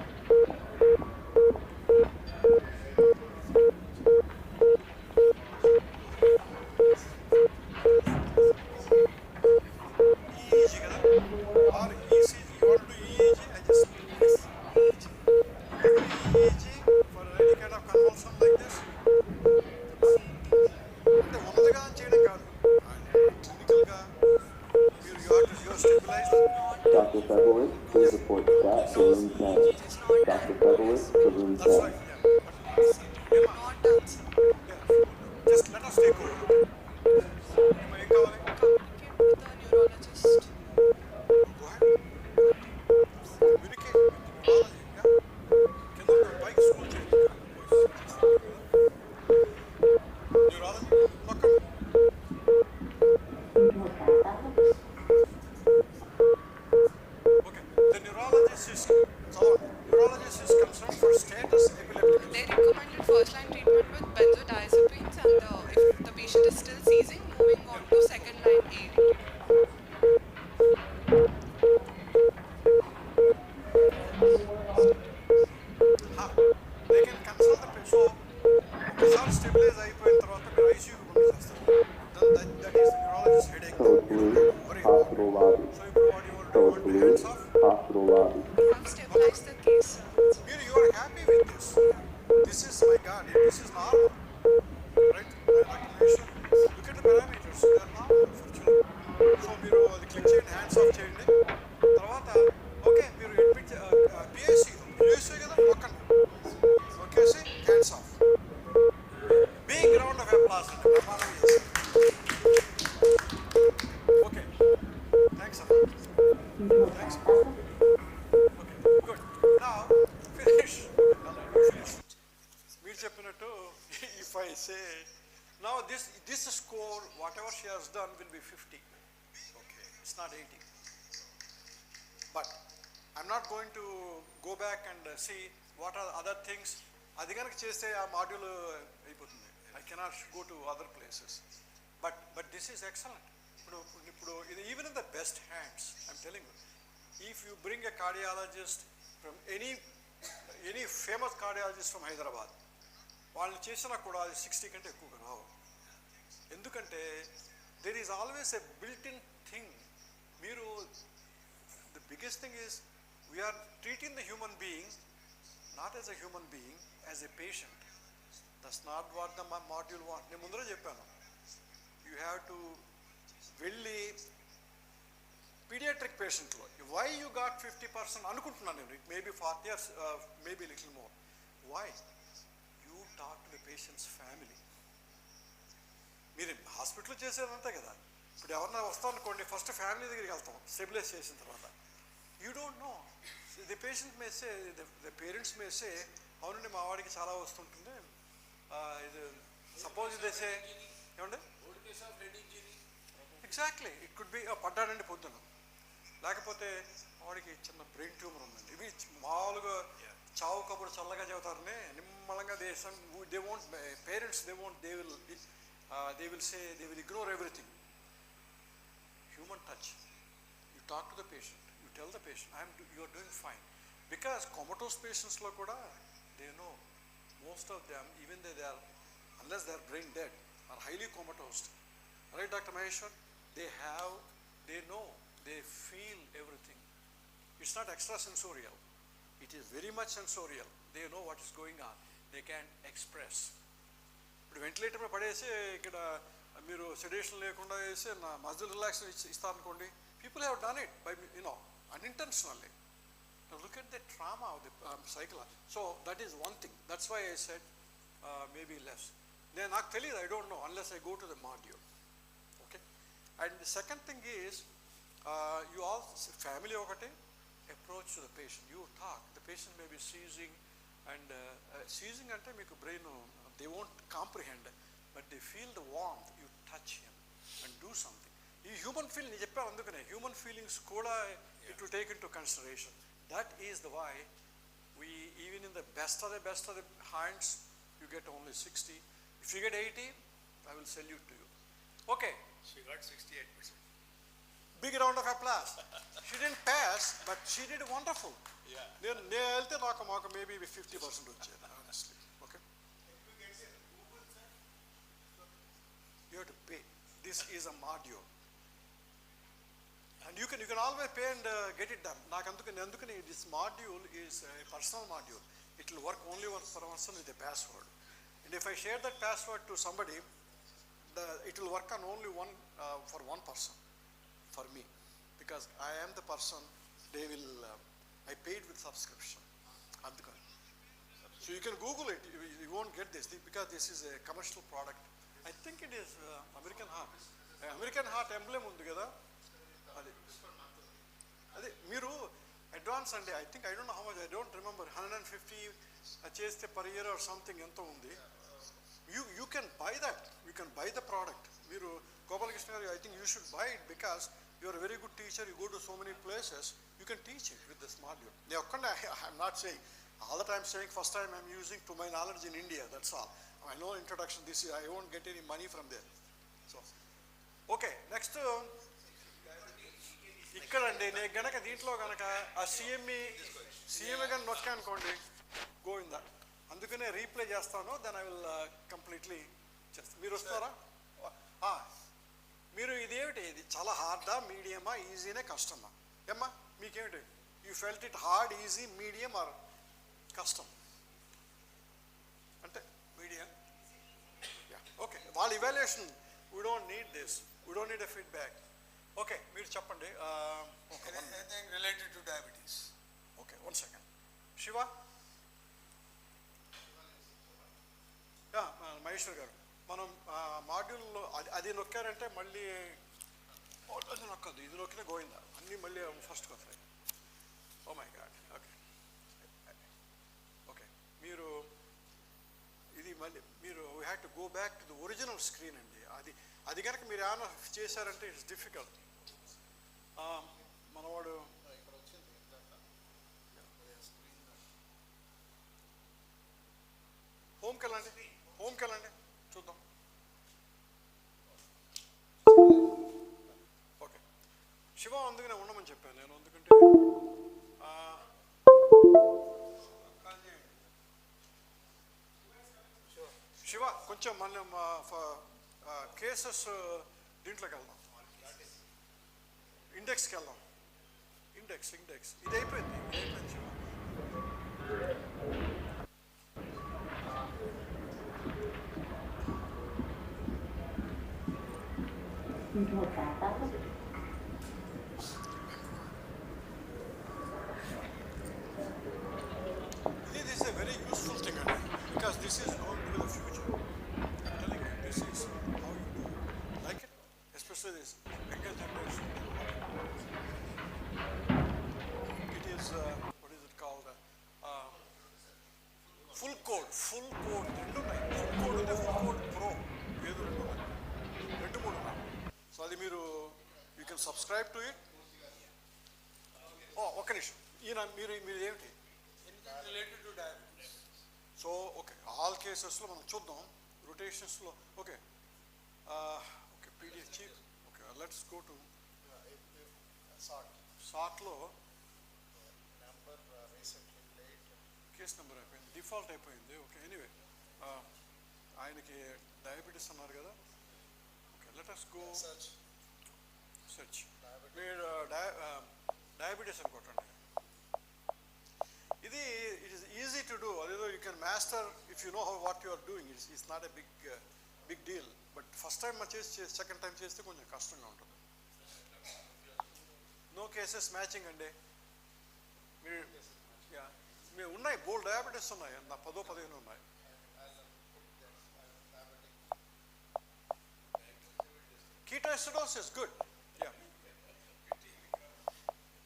EEG కదా? Or ECG, you want to do EEG? I just EEG for any kind of convulsion like this. అంటే ఉన్నదిగా చేయడం కాదు, క్లినికల్గా మీరు you're stabilized. Dr. Federlich, please report stat to room 10. Dr. Federlich to room That's 10. right, yeah. Not done, sir. Just let us take over. ఏం కావాలి? Communicate with the neurologist. Go ahead. Communicate with neurology, yeah? కింద ఒక bike school చేయండి. Neurology, పక్కన. Okay, the neurologist is concerned for status epilepticus. They recommended first-line treatment with benzodiazepines, and if the patient is still seizing, moving on to second-line AED. They can consult the patient. So, ఒకసారి stabilise అయిపోయిన తర్వాత మీరు ఐసీయూకి పంపించేస్తారు. Then that is the neurologist's headache. Code blue, hospital lobby. So ఇప్పుడు what you want to do? You Code want to blue, hands off? hospital lobby. We have stabilized the case. You are happy with this. This is my God. This is normal, right? Like a nation. Look at the parameters. They are normal for children. So మీరు అది click చేయండి, hands of చేయండి. తర్వాత okay మీరు admit PSC కదా పక్కన ఓకేసి hands off. Big round of applause అంటే ప్రమాణం చేసి. ఓకే, థ్యాంక్స్ అమ్మా. Thanks. Okay, good. Now finish. Finish. మీరు చెప్పినట్టు if I say now this score whatever she has done will be 50. Okay, it's not 80. But I'm not going to go back and see what are other things. అది కనుక చేస్తే ఆ module అయిపోతుంది. I cannot go to other places. But this is excellent. ఇప్పుడు ఇది even in the best hands, I'm telling you, if you bring a cardiologist from any famous cardiologist from Hyderabad, వాళ్ళు చేసినా కూడా అది 60 కంటే ఎక్కువగా రావు. ఎందుకంటే there is always a built-in thing. మీరు the biggest thing is we are treating the human being not as a human being, as a patient. That's not what the module wants. నేను ముందరే చెప్పాను, you have to వెళ్ళి pediatric పేషెంట్లో why you got 50% అనుకుంటున్నాను నేను, maybe 40 years, maybe little more. Why? You talk to the patient's family. మీరు హాస్పిటల్లో చేసేదంతే కదా. ఇప్పుడు ఎవరన్నా వస్తారనుకోండి, ఫస్ట్ ఫ్యామిలీ దగ్గరికి వెళ్తాం స్టెబిలైజ్ చేసిన తర్వాత. You don't know, the patient may say, the parents may say, అవునండి మా వాడికి చాలా వస్తుంటుంది, ఇది సపోజ్ దే సే, ఏమండి ఎగ్జాక్ట్లీ ఇట్ కుడ్ బి పడ్డాడండి పొద్దున, లేకపోతే వాడికి చిన్న బ్రెయిన్ ట్యూమర్ ఉందండి. ఇవి మామూలుగా చావు కబురు చల్లగా చెబుతారని నిమ్మలంగా they won't, parents they will say, they will ignore everything. Human touch. You talk to the patient, you tell the patient, you are doing fine. Because comatose patients lo kuda, they know, most of them, even they are, unless they are brain dead, are highly comatose. Right, Dr. Maheshwar? They know, they feel everything. It's not extrasensorial. It is very much sensorial. They know what is going on. They can express. ఇప్పుడు ventilator మీద పడేసి ఇక్కడ మీరు sedation లేకుండా వేసి నా muscle relaxation ఇస్తారనుకోండి, people have done it by unintentionally. Now look at the trauma of the cycle. So that is one thing. That's why I said maybe less. Then నాకు తెలియదు, I don't know unless I go to the module. Okay. And the second thing is you all family ఒకటే, approach to the patient. You talk. The patient may be seizing, and seizing అంటే మీకు brain, they won't comprehend, but they feel the warmth. You touch him and do something. ఈ human feeling నేను చెప్పాను, అందుకనే human feelings కూడా it will take into consideration. That is the why we, even in the best of the hands, you get only 60. If you get 80, I will salute to you. Okay. She got 68%. Big round of applause. She didn't pass, but she did wonderful. Yeah. నేను వెళ్తే నాకు maybe 50% వచ్చేది, honestly. Okay. You have to pay. This is a module, and you can always pay and get it done. Andukani this module is a personal module. It will work only one person with a password, and if I share that password to somebody, it will work on only one for one person, for me, because I am the person. They will I paid with subscription. Andukani. So you can Google it. You won't get this because this is a commercial product. I think it is American Heart. American Heart emblem undi kada. Adi meeru advance andi. I think, I don't know how much, I don't remember, 150 cheste per year or something ento undi. You can buy that. You can buy the product. Meeru Gopal Krishna garu, I think you should buy it because you are a very good teacher. You go to so many places. You can teach it with this module. I'm not saying all the time, saying first time I'm using to my knowledge in India. That's all. I know introduction. This is, I won't get any money from there. So, okay. Next, ikkadandi ne ganaka deentlo ganaka a CME gan nokka anukondi, go in that. Andukane replay chestanu, then I will completely just మీరు వస్తారా? మీరు ఇదేమిటి, ఇది చాలా హార్డా, మీడియమా, ఈజీనే, కష్టమా? ఏమ్మా మీకేమిటి? You felt it hard, easy, medium or కష్టం? అంటే మీడియం. ఓకే, వాళ్ళ evaluation, we don't need this, we don't need a feedback. Okay, మీరు చెప్పండి. Anything related to diabetes. Okay, 1 second. Shiva, Maheshwar గారు, మనం మాడ్యూల్లో అది నొక్కారంటే మళ్ళీ అది నొక్కదు, ఇది నొక్కినా గోయిందా, అన్నీ మళ్ళీ ఫస్ట్కి వస్తాయి. Oh my god. Okay okay, మీరు మళ్ళీ మీరు we had to go back to the original screen అండి. అది కనుక మీరు ఏమైనా చేశారంటే ఇట్స్ డిఫికల్ట్. మనవాడు హోమ్కి వెళ్ళండి చూద్దాం. ఓకే, శివ అందుకనే ఉండమని చెప్పాను నేను. ఎందుకంటే శివ కొంచెం మన కేసెస్ దీంట్లోకి వెళ్దాం, ఇండెక్స్కి వెళ్దాం. ఇండెక్స్ ఇది అయిపోయింది Shiva. This is a very useful thing, because this is going to be the future. I'm telling you, this is how you do. Like it? Especially this younger generation. It is, what is it called? Full code. రెండు ఉన్నాయి. Full code ఉంది, full code pro. ఏదో రెండు ఉన్నాయి. రెండు మూడు ఉన్నాయి. So అది మీరు you can subscribe to it. ఒక్క నిమిషం, ఈయన మీరు ఏమిటి related to diabetes. So okay, all కేసెస్లో మనం చూద్దాం రొటేషన్స్లో. Okay okay, PDF chief. Okay, let's go to సార్ట్లో కేస్ నెంబర్ అయిపోయింది, డిఫాల్ట్ అయిపోయింది. ఓకే, ఎనీవే ఆయనకి డయాబెటీస్ అన్నారు కదా. Okay, let us go search. మీరు డయాబెటీస్ అనుకోండి. ఇది it is easy to do. అదేదో you can master if you know how what you are doing. It's not a big deal. But first time చేసి second time చేస్తే కొంచెం కష్టంగా ఉంటుంది. No cases matching అండి. మీరు ఉన్నాయి, బోల్డ్ డయాబెటీస్ ఉన్నాయి, నా 10-15 ఉన్నాయి. Ketoacidosis, good. Yeah.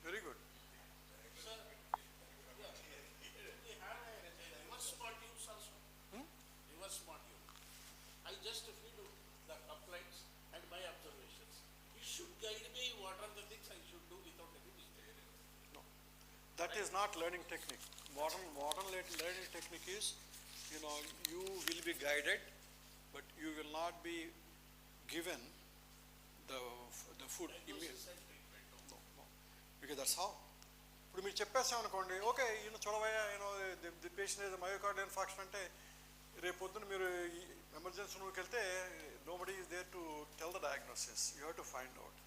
Very good. Reverse modules also. Reverse module. I just feed the uplights and my observations. It should guide me what are the things I should do without any mistake. No, that is not learning technique. Modern learning technique is, you will be guided, but you will not be given the food immediately. No, because that's how. ఇప్పుడు మీరు చెప్పేసామనుకోండి, okay చూడవయ్యా the patient ఏదో myocardial infarction అంటే, రేపు పొద్దున మీరు emergency రూమ్కి వెళ్తే nobody is there to tell the diagnosis. You have to find out,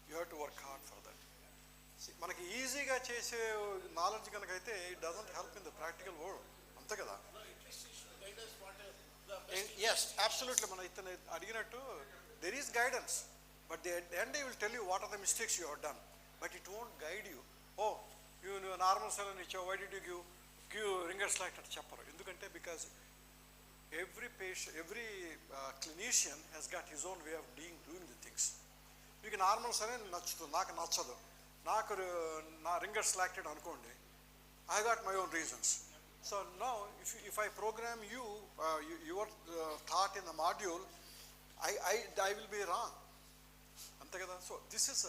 you have to work hard for that. మనకి ఈజీగా చేసే నాలెడ్జ్ కనుక అయితే it doesn't help in the practical world. అంతే కదా? Yes, absolutely. మన ఇతను అడిగినట్టు there is guidance, but the end they will tell you what are the mistakes you have done, but it won't guide you. Oh, you normal cell and why did you give ringers like that chapter? Endukante because every patient, every clinician has got his own way of doing the things. You can normal cell and నాకు నచ్చదు, నాకు నా ringers selected అనుకోండి, I got my own reasons. So now if I program your thought in the module, I will be wrong. అంతే కదా? So this is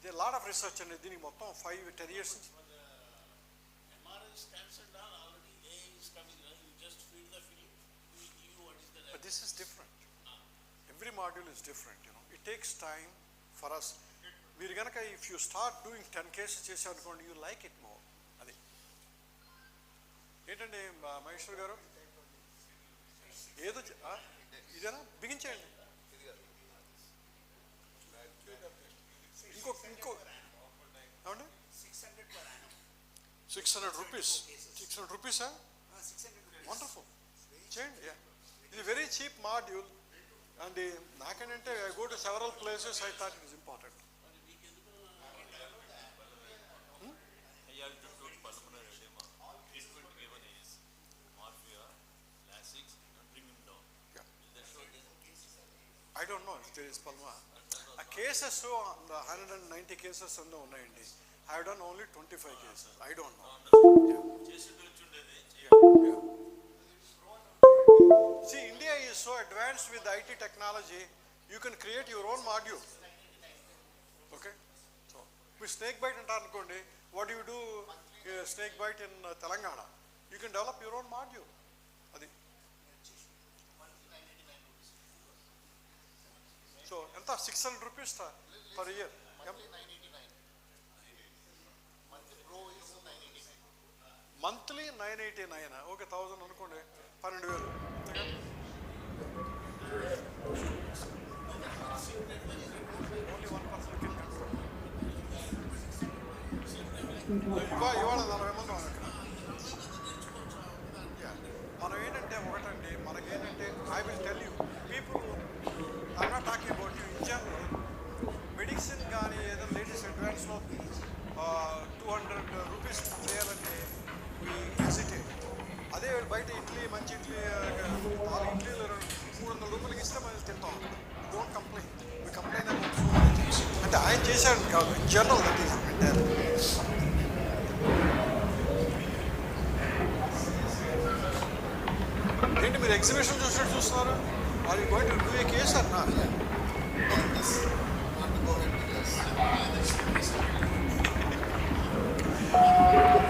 they lot of research అండి. దీనికి మొత్తం 5-10 years. But this is different. Every module is different. It takes time for us. మీరు కనుక if you start doing 10 cases చేసారు అనుకోండి, you like it more. అది ఏంటండి మహేశ్వర్ గారు, ఏదో ఇదేనా బిగించేయండి. ఇంకో ఏమండి 600 రూపీస్. 600 రూపీసా? వండర్ఫుల్, చేయండి. ఇది వెరీ చీప్ మాడ్యూల్. అండ్ నాకేంటంటే I go to several places, I thought it is important. I don't know if there is Palma. Cases, so the 190 cases ఉన్నాయండి. I have done only 25 cases. I don't know. Yeah. See, India is so advanced with IT technology, you can create your own module. Okay? So, with snake bite and Tarnakondi, what do you do? Snake bite in Telangana. You can develop your own module. Adi. So, enta 600 rupees per year. Monthly 989. Okay, 1000 అనుకోండి 12,000. Only one person can control. ఇవాళ 40 మంది ఉన్నాం ఇక్కడ. మనం ఏంటంటే ఒకటండి మనకేంటంటే I will tell you people I'm not talking about you in general medicine కానీ ఏదైనా లేటెస్ట్ అడ్వాన్స్లో 200 రూపీస్ చేయాలంటే వీ హెసిటేట్. అదే బయట ఇడ్లీ మంచి ఇడ్లీ 4 ఇడ్లీలు 300 రూపాయలకి ఇస్తే మనం తింటాం. Don't complaint. వీ కంప్లైంట్ అంటే ఆయన చేశాడు కాదు in general that is mentality. ఏంటి మీరు ఎగ్జిబిషన్ చూసినట్టు చూస్తున్నారు? Are you going to do a case or not?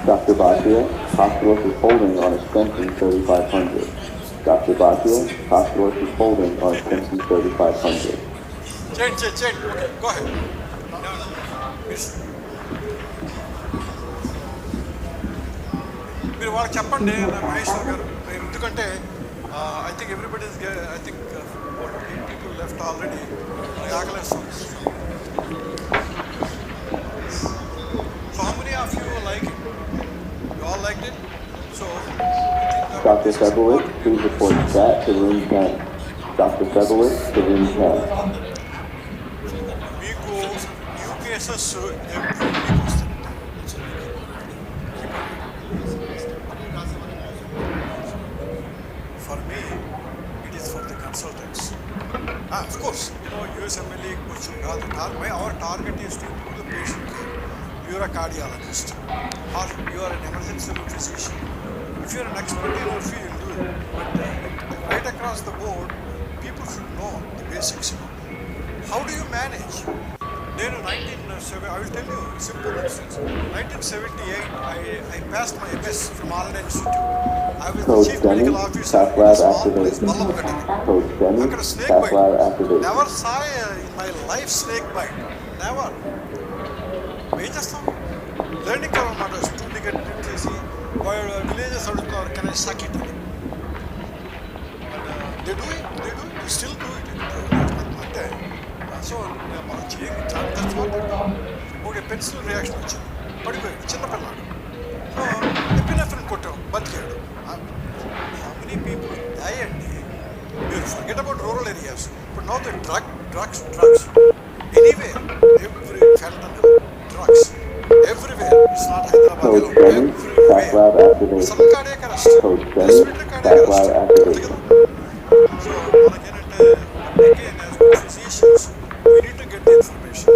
Dr. Bhatia, hospitalist is holding on extension 3500. Dr. Bhatia, hospitalist is holding on extension 3500. Change. Okay, go ahead. మీరు వాళ్ళకి చెప్పండి మహేశ్వర్ గారు ఎందుకంటే I think everybody is I think people left already ఆకలేస్తుంది. So how many of you like it? You all liked it? So Dr. Febowitz, please report stat to room 10. Dr. Febowitz to room 10. మీకు new cases every week వస్తుంది. For me, it is for the consultants. Of course, USMLE question. Our target is to improve the patient care. You are a cardiologist or you are an emergency room physician. If you are an expert in your field, do it. But right across the board, people should know the basics. How do you manage? Then I will tell you a simple instance. 1978, I passed my MS from Alumni Institute. I was the chief medical officer in a small place, Ballamgadi. Akkada snake bite. Never saw in my life snake bite. Never. ఏం చేస్తాం? Learning curve అన్నమాట. Student treat చేసి villages అడుగుతున్నారు can I suck it అని. They do it still do it అంటే so మనం చేయండి చాలా కష్టపడతాం. ఓకే పెన్సిల్ రియాక్షన్ వచ్చింది పడిపోయాడు చిన్నపిల్లాడు. సో ఎపినెఫ్రిన్ కొట్టాం బతికాడు. హౌ మెనీ పీపుల్ డై అండి. మీరు ఫర్గెట్ అబౌట్ రూరల్ ఏరియాస్. ఇప్పుడు now the drugs anyway every fentanyl drugs everywhere. It's not Hyderabad alone. Everywhere. Some cardiac arrest. Respiratory cardiac arrest. So, again, as good physicians, we need to get the information.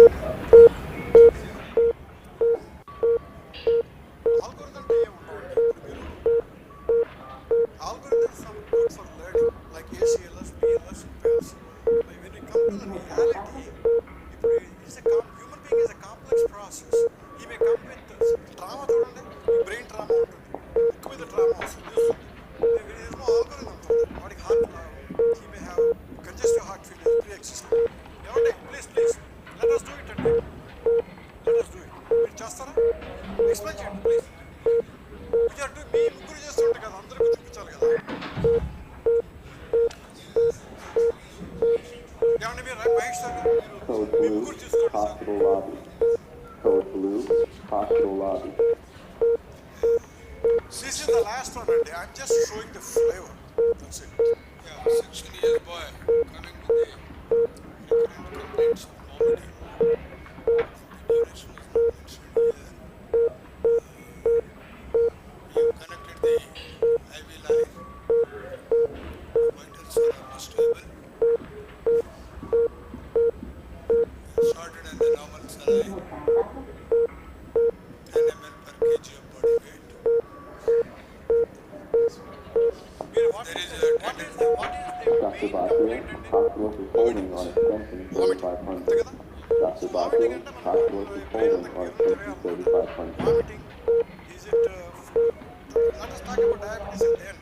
Algorithms are good for learning, like ACLS, BLS, and PALS. But when you come to the reality, human being is a complex process. He may come with trauma, brain trauma, with the trauma also. There is no algorithm for that. Heart, he may have congestive heart failure pre-existing. Please, let us do it today. Let us do it. మీరు చేస్తారా? Explain చేయండి please. మీ ముగ్గురు చేస్తుంటే కదా అందరికీ చూపించాలి కదా. ఏమంటే మీరు మహేశ్వర్ గారు మీ ముగ్గురు చూసుకోండి sir. Code blue, hospital lobby. This is the last one, and I'm just showing the flavor. That's it. Yeah, 16 years boy coming to the recurrent complaints of vomiting. The duration was not mentioned here. You connected the IV line. The vitals are almost stable. You started in the normal saline. 10 ml per kg of body weight. There is a Dr. Bhatia, hospital is holding on extension 3500. Dr. Bhatia, hospital is holding on extension 3500. Vomiting, is it, let us talk about diabetes at the end.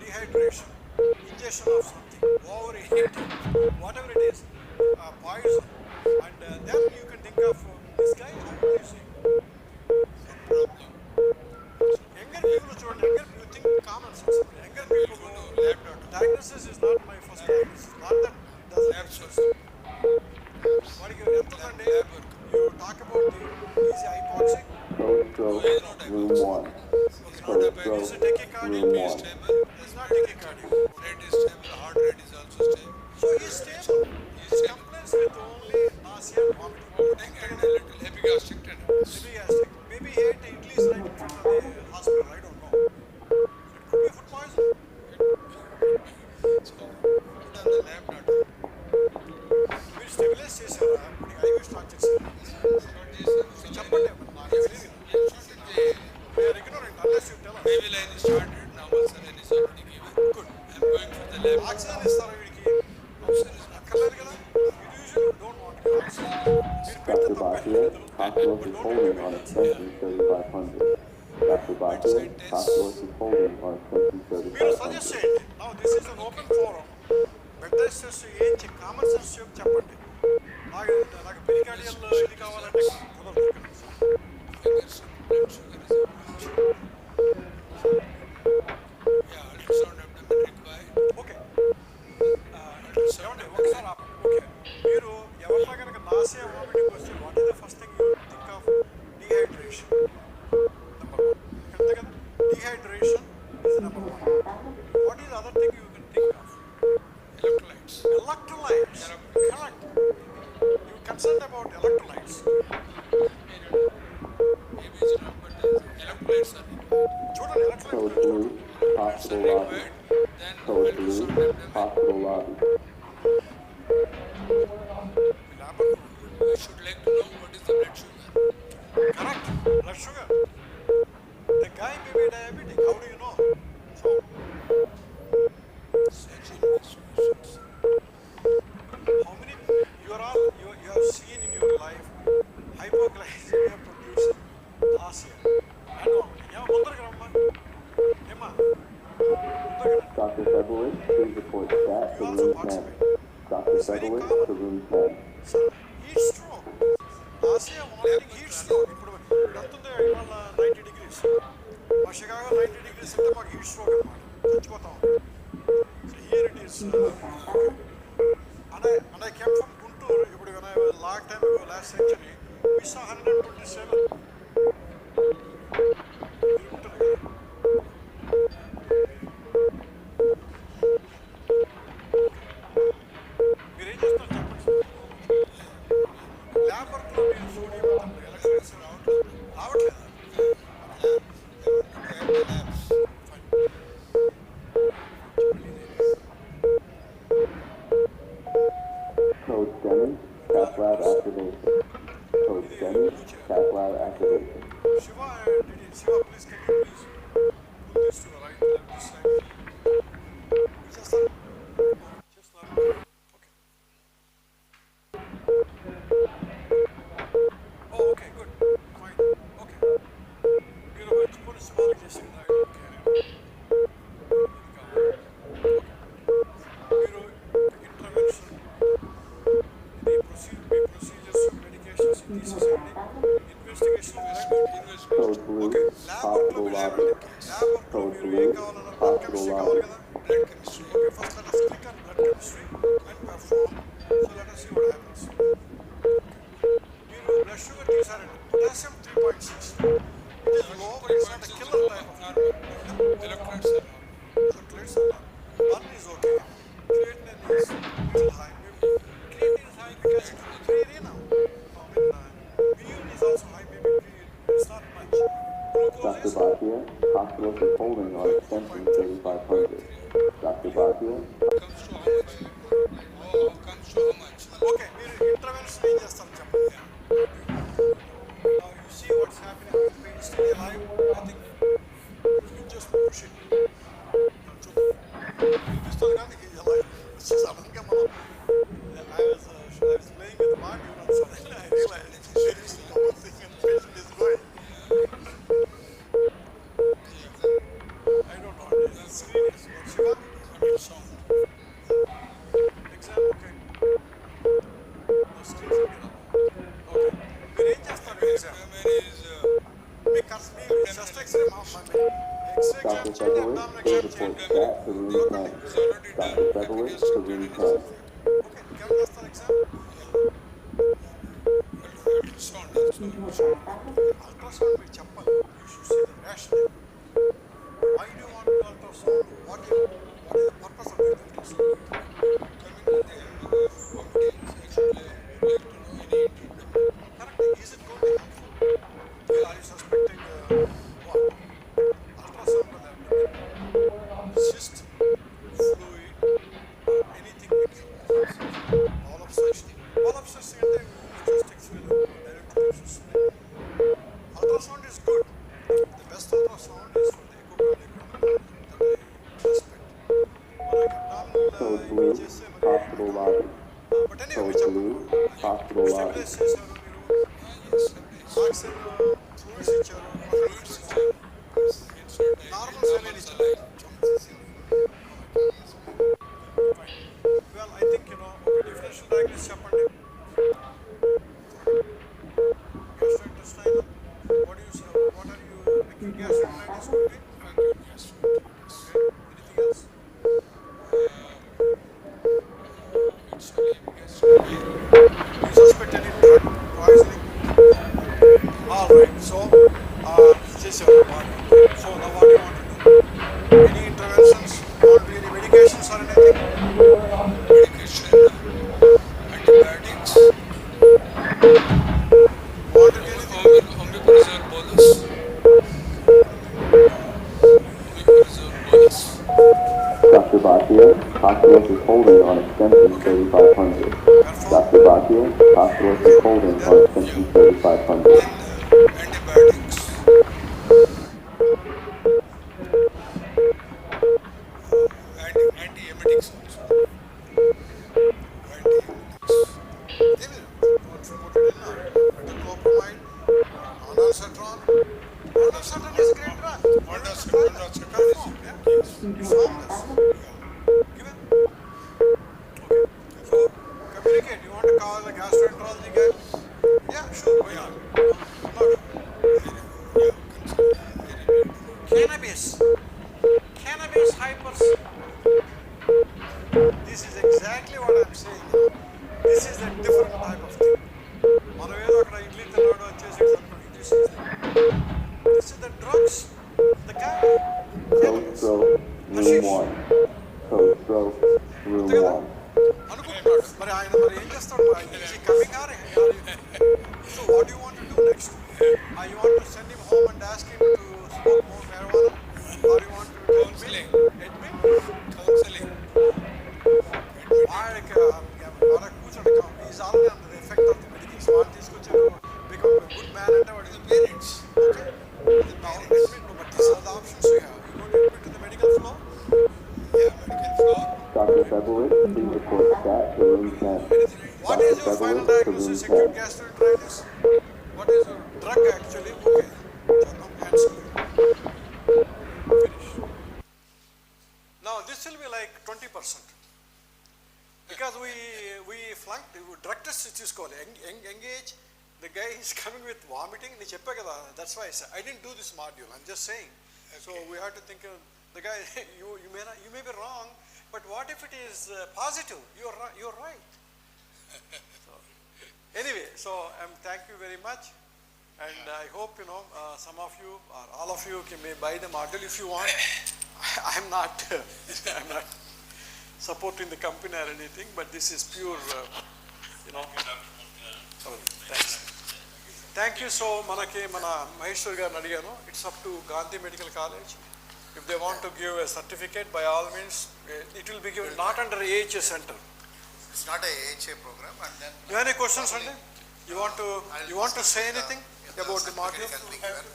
Dehydration, ingestion of something, overeating, whatever it is, poison. And then you can think of this guy, how old is he? Younger people, children, younger people think common sense. Younger people go, diagnosis is not my first diagnosis. Not that doesn't make sense. What you talk about the easy hypoxic. Code stroke, room 1. Code stroke, room 1. It's not tachycardia. Rate is stable, heart rate is also stable. So he's stable. His complaints with only nausea and vomiting. Vomiting and a little epigastric tenderness. Epigastric. Maybe he ate idlis right in front of the hospital. I don't know. It could be food poison. So, put on the lab not మీరు stabilise చేశారా మీకు IV structures చెప్పండి baby line is started, normal saline is already given. Good. I'm going for the lab. Oxygen ఇస్తారా వీడికి Option is not అక్కర్లేదు కదా ఇది usually don't want oxygen మీరు పెడితే Dr. Bhatia, hospital is holding on extension 3500. Dr. Bhatia, hospital is holding on extension మీరు suggest 3500. చేయండి now this is an open forum bed rest ఏం కామన్ సెన్స్ చెప్పండి నాకు పెరికార్డియల్ ఇది కావాలంటే కుదరదు figures blood sugar is important. Yeah, ultrasound abdomen required. Okay ఏమండి ఒకసారి ఓకే మీరు ఎవరిలో కనుక నాసే వామిటింగ్ వస్తే what is the first thing you think of dehydration number 1 అంతే కదా dehydration is number 1 what is other thing you can think of Electrolytes. electrolytes correct you concerned about electrolytes Maybe it's not, but electrolytes are required. చూడండి Code electrolytes blue, hospital lobby. Then Code blue, ultrasound abdomen. hospital lobby. We should like to know what is the blood sugar. correct blood sugar the guy may be diabetic how do you know so Such investigations. how many you are all you have seen in your life hypoglycemia producing nausea and yeah ముందరికి రమ్మా ఏమ్మా ముందరికి రండి. Dr. Febowitz, please report stat to You also room 10. participate. Dr. Febowitz to room 10. Sir, heat stroke. Nausea vomiting heat stroke ఇప్పుడు ఎంతుంది ఇవాళ 90 degrees మా Chicago 90 degrees అంటే మాకు హీట్ స్ట్రోక్ అనమాట చచ్చిపోతాం so here it is and I came from Guntur ఇప్పుడు when I was long time ago last century we saw 127 Guntur కదా. మీరేం చేస్తున్నారు చెప్పండి ల్యాబ్ వర్క్లో మీరు సోడియం ఎలక్ట్రిక్స్ రావట్లేదా Code STEMI, cath lab activation. Code STEMI, cath lab activation. Shiva, Shiva, please can you please pull this to the right, left, this side. Just like, okay. Oh, okay, good, fine, okay. You know, it's put a small just right, okay. Intervention, the procedures, medications in this society, investigation of Code blue, okay, hospital lobby. Code blue, hospital lobby. blood chemistry. Okay, first let us click on blood chemistry and perform. So let us see what happens. You know, blood sugar these are potassium 3.6. It is low, but it's not a killer type of Electrolytes are normal. electrolytes are not. One is okay. Creatinine is little high. Maybe creatinine is high because it's creatinine now. Purine is also high. Maybe it's not much. Glucose Dr. is Bhatia, hospital is holding on extension 3500. Dr. Bhatia, Comes to how much? Oh, comes to how much? okay. మీరు intervention ఏం చేస్తారు చెప్పండి. Now you see what's happening with the pain still alive. I think you just push it. చూద్దాం. వినిపిస్తుంది కదా? report stat to room 10. Dr. Febowitz to room 10. Okay, can you the exam? Ultrasound also. Ultrasound will చెప్పాలి. You should say the rationale. Why do you want to do ultrasound? What is the purpose of doing ultrasound? Coming in the vomitings, actually, I would like to know any treatment. Correct. Is it going to be helpful? Well, are you suspecting what? Ultrasound will have cyst, fluid, anything which all of such thing. All of such thing just takes you directly to cyst. Ultrasound is good. The best ultrasound is for the echocardiogram that I respect. Like abdominal Code blue, hospital lobby. but anyway, Code which blue, hospital lobby. stabilize చేశారు మీరు oxygen fluids ఇచ్చారు normal saline ఇచ్చారు well I think ఒక differential diagnosis చెప్పండి gastrointestinal what are you acute gastroenteritis could be okay anything else you suspect any drug poisoning all right so చేశారు so now what do you want to do any interventions want to do any medications or anything Medication, antibiotics, want to do anything omeprazole bolus. Omeprazole bolus. Dr. Bhatia, hospitalist is holding on extension 3500. Dr. Bhatia, hospitalist is holding on extension 3500. Antibiotics. Antiemetics also. Antiemetics. metoclopramide, ondansetron. Ondansetron is a great drug. Ondansetron is You found this. Give it. Okay. So communicate. You want to call the gastroenterology guy? Yeah, sure. Why not? Cannabis. Cannabis hypers. This is exactly what I'm saying. This is a different type of thing. మనం ఏదో అక్కడ ఇడ్లీ తిన్నాడు వచ్చేసి this is the drugs. The guy. Code stroke, room 1. Code stroke, room 1. అనుకుంటున్నాడు మరి ఆయన మరి ఏం చేస్తాడు coming or so what you want to do next you want to send him home and ask him to smoke more marijuana or you want to Counseling. Counseling. వాడికి కూర్చోండి is already under the effect of the medication వాడు తీసుకొచ్చారు become good man అంటే వాడి parents okay but these are the options you have you got admit to the medical floor Yeah, medical floor. Dr. Febowitz, please report stat to room 10. What is your final diagnosis? Acute gastroenteritis. What is your drug actually? Okay. Hands up. Finish. Now this will be like 20% because we flunked. Drug test తీసుకోవాలి. Engage. The guy is coming with vomiting. నేను చెప్పా కదా. That's why I said I didn't do this module. I'm just saying. So we have to think. The guy, you may be wrong, but what if it is positive? You're right. So, anyway, so thank you very much, and I hope some of you or all of you may buy the module if you want. I'm not supporting the company or anything, but this is pure, Oh, thanks. Thank you. So, mana Maheshwar garu adiganu. It's up to Gandhi Medical College. If they want to give a certificate, by all means, it will be given not under AHA center. It's not a AHA program, and then You have any questions, Sunday? You want to say anything about the module? can be given,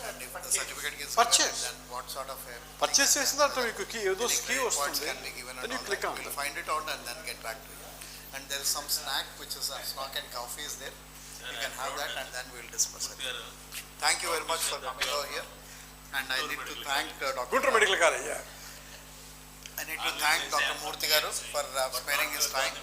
and if the certificate gets Purchase. given, then what sort of a Purchase చేసిన తర్వాత మీకు key ఏదో key reports వస్తుంది. can be given, Then and you all click that. on We'll it. find it out and then get back to you. And there is some snack which is a snack and coffee is there. You can have that, and then we'll discuss it. Thank you very much for coming over here. And I need to thank Dr. Guntur Medical College, yeah. I need to thank Dr. Murthy garu for sparing his time.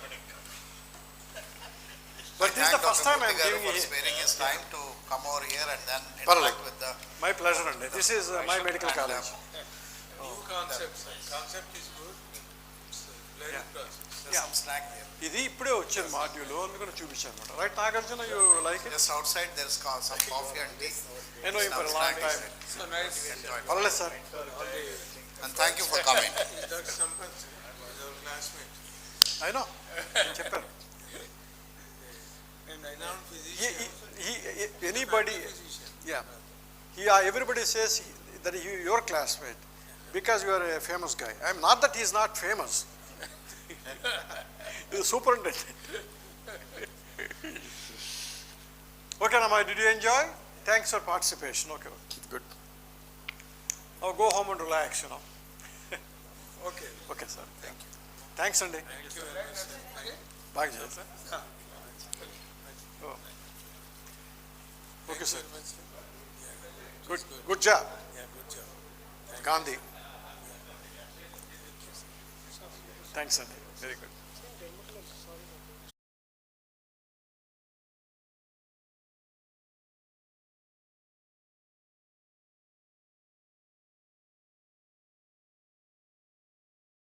But this is the first time I'm giving for you. sparing his time to come over here and then Parallel. interact with the My pleasure, and this is my medical and, college. you concept, sir. Concept is good. It's a learning process. There's some snack there. ఇది ఇప్పుడే వచ్చింది module అందుకని చూపించాను అనమాట right Nagarjuna you like it Just outside there's some coffee and tea. I know him for a long time. So nice. పర్లేదు sir And thank you for coming. Is that Sampath, sir? Was our classmate. I know చెప్పారు And I know physician. anybody everybody says that your classmate because you are a famous guy. I'm not that he is not famous. He's a superintendent. Okay, Nama, did you enjoy? Thanks for participation. Okay, good. Now go home and relax, you know. Okay. Okay, sir. Thank you. Thanks, Andy. Thank you very much, sir. Bye, sir. Oh. Okay, sir. Good job. Yeah, good job. Gandhi. Thanks, Andy. Very good.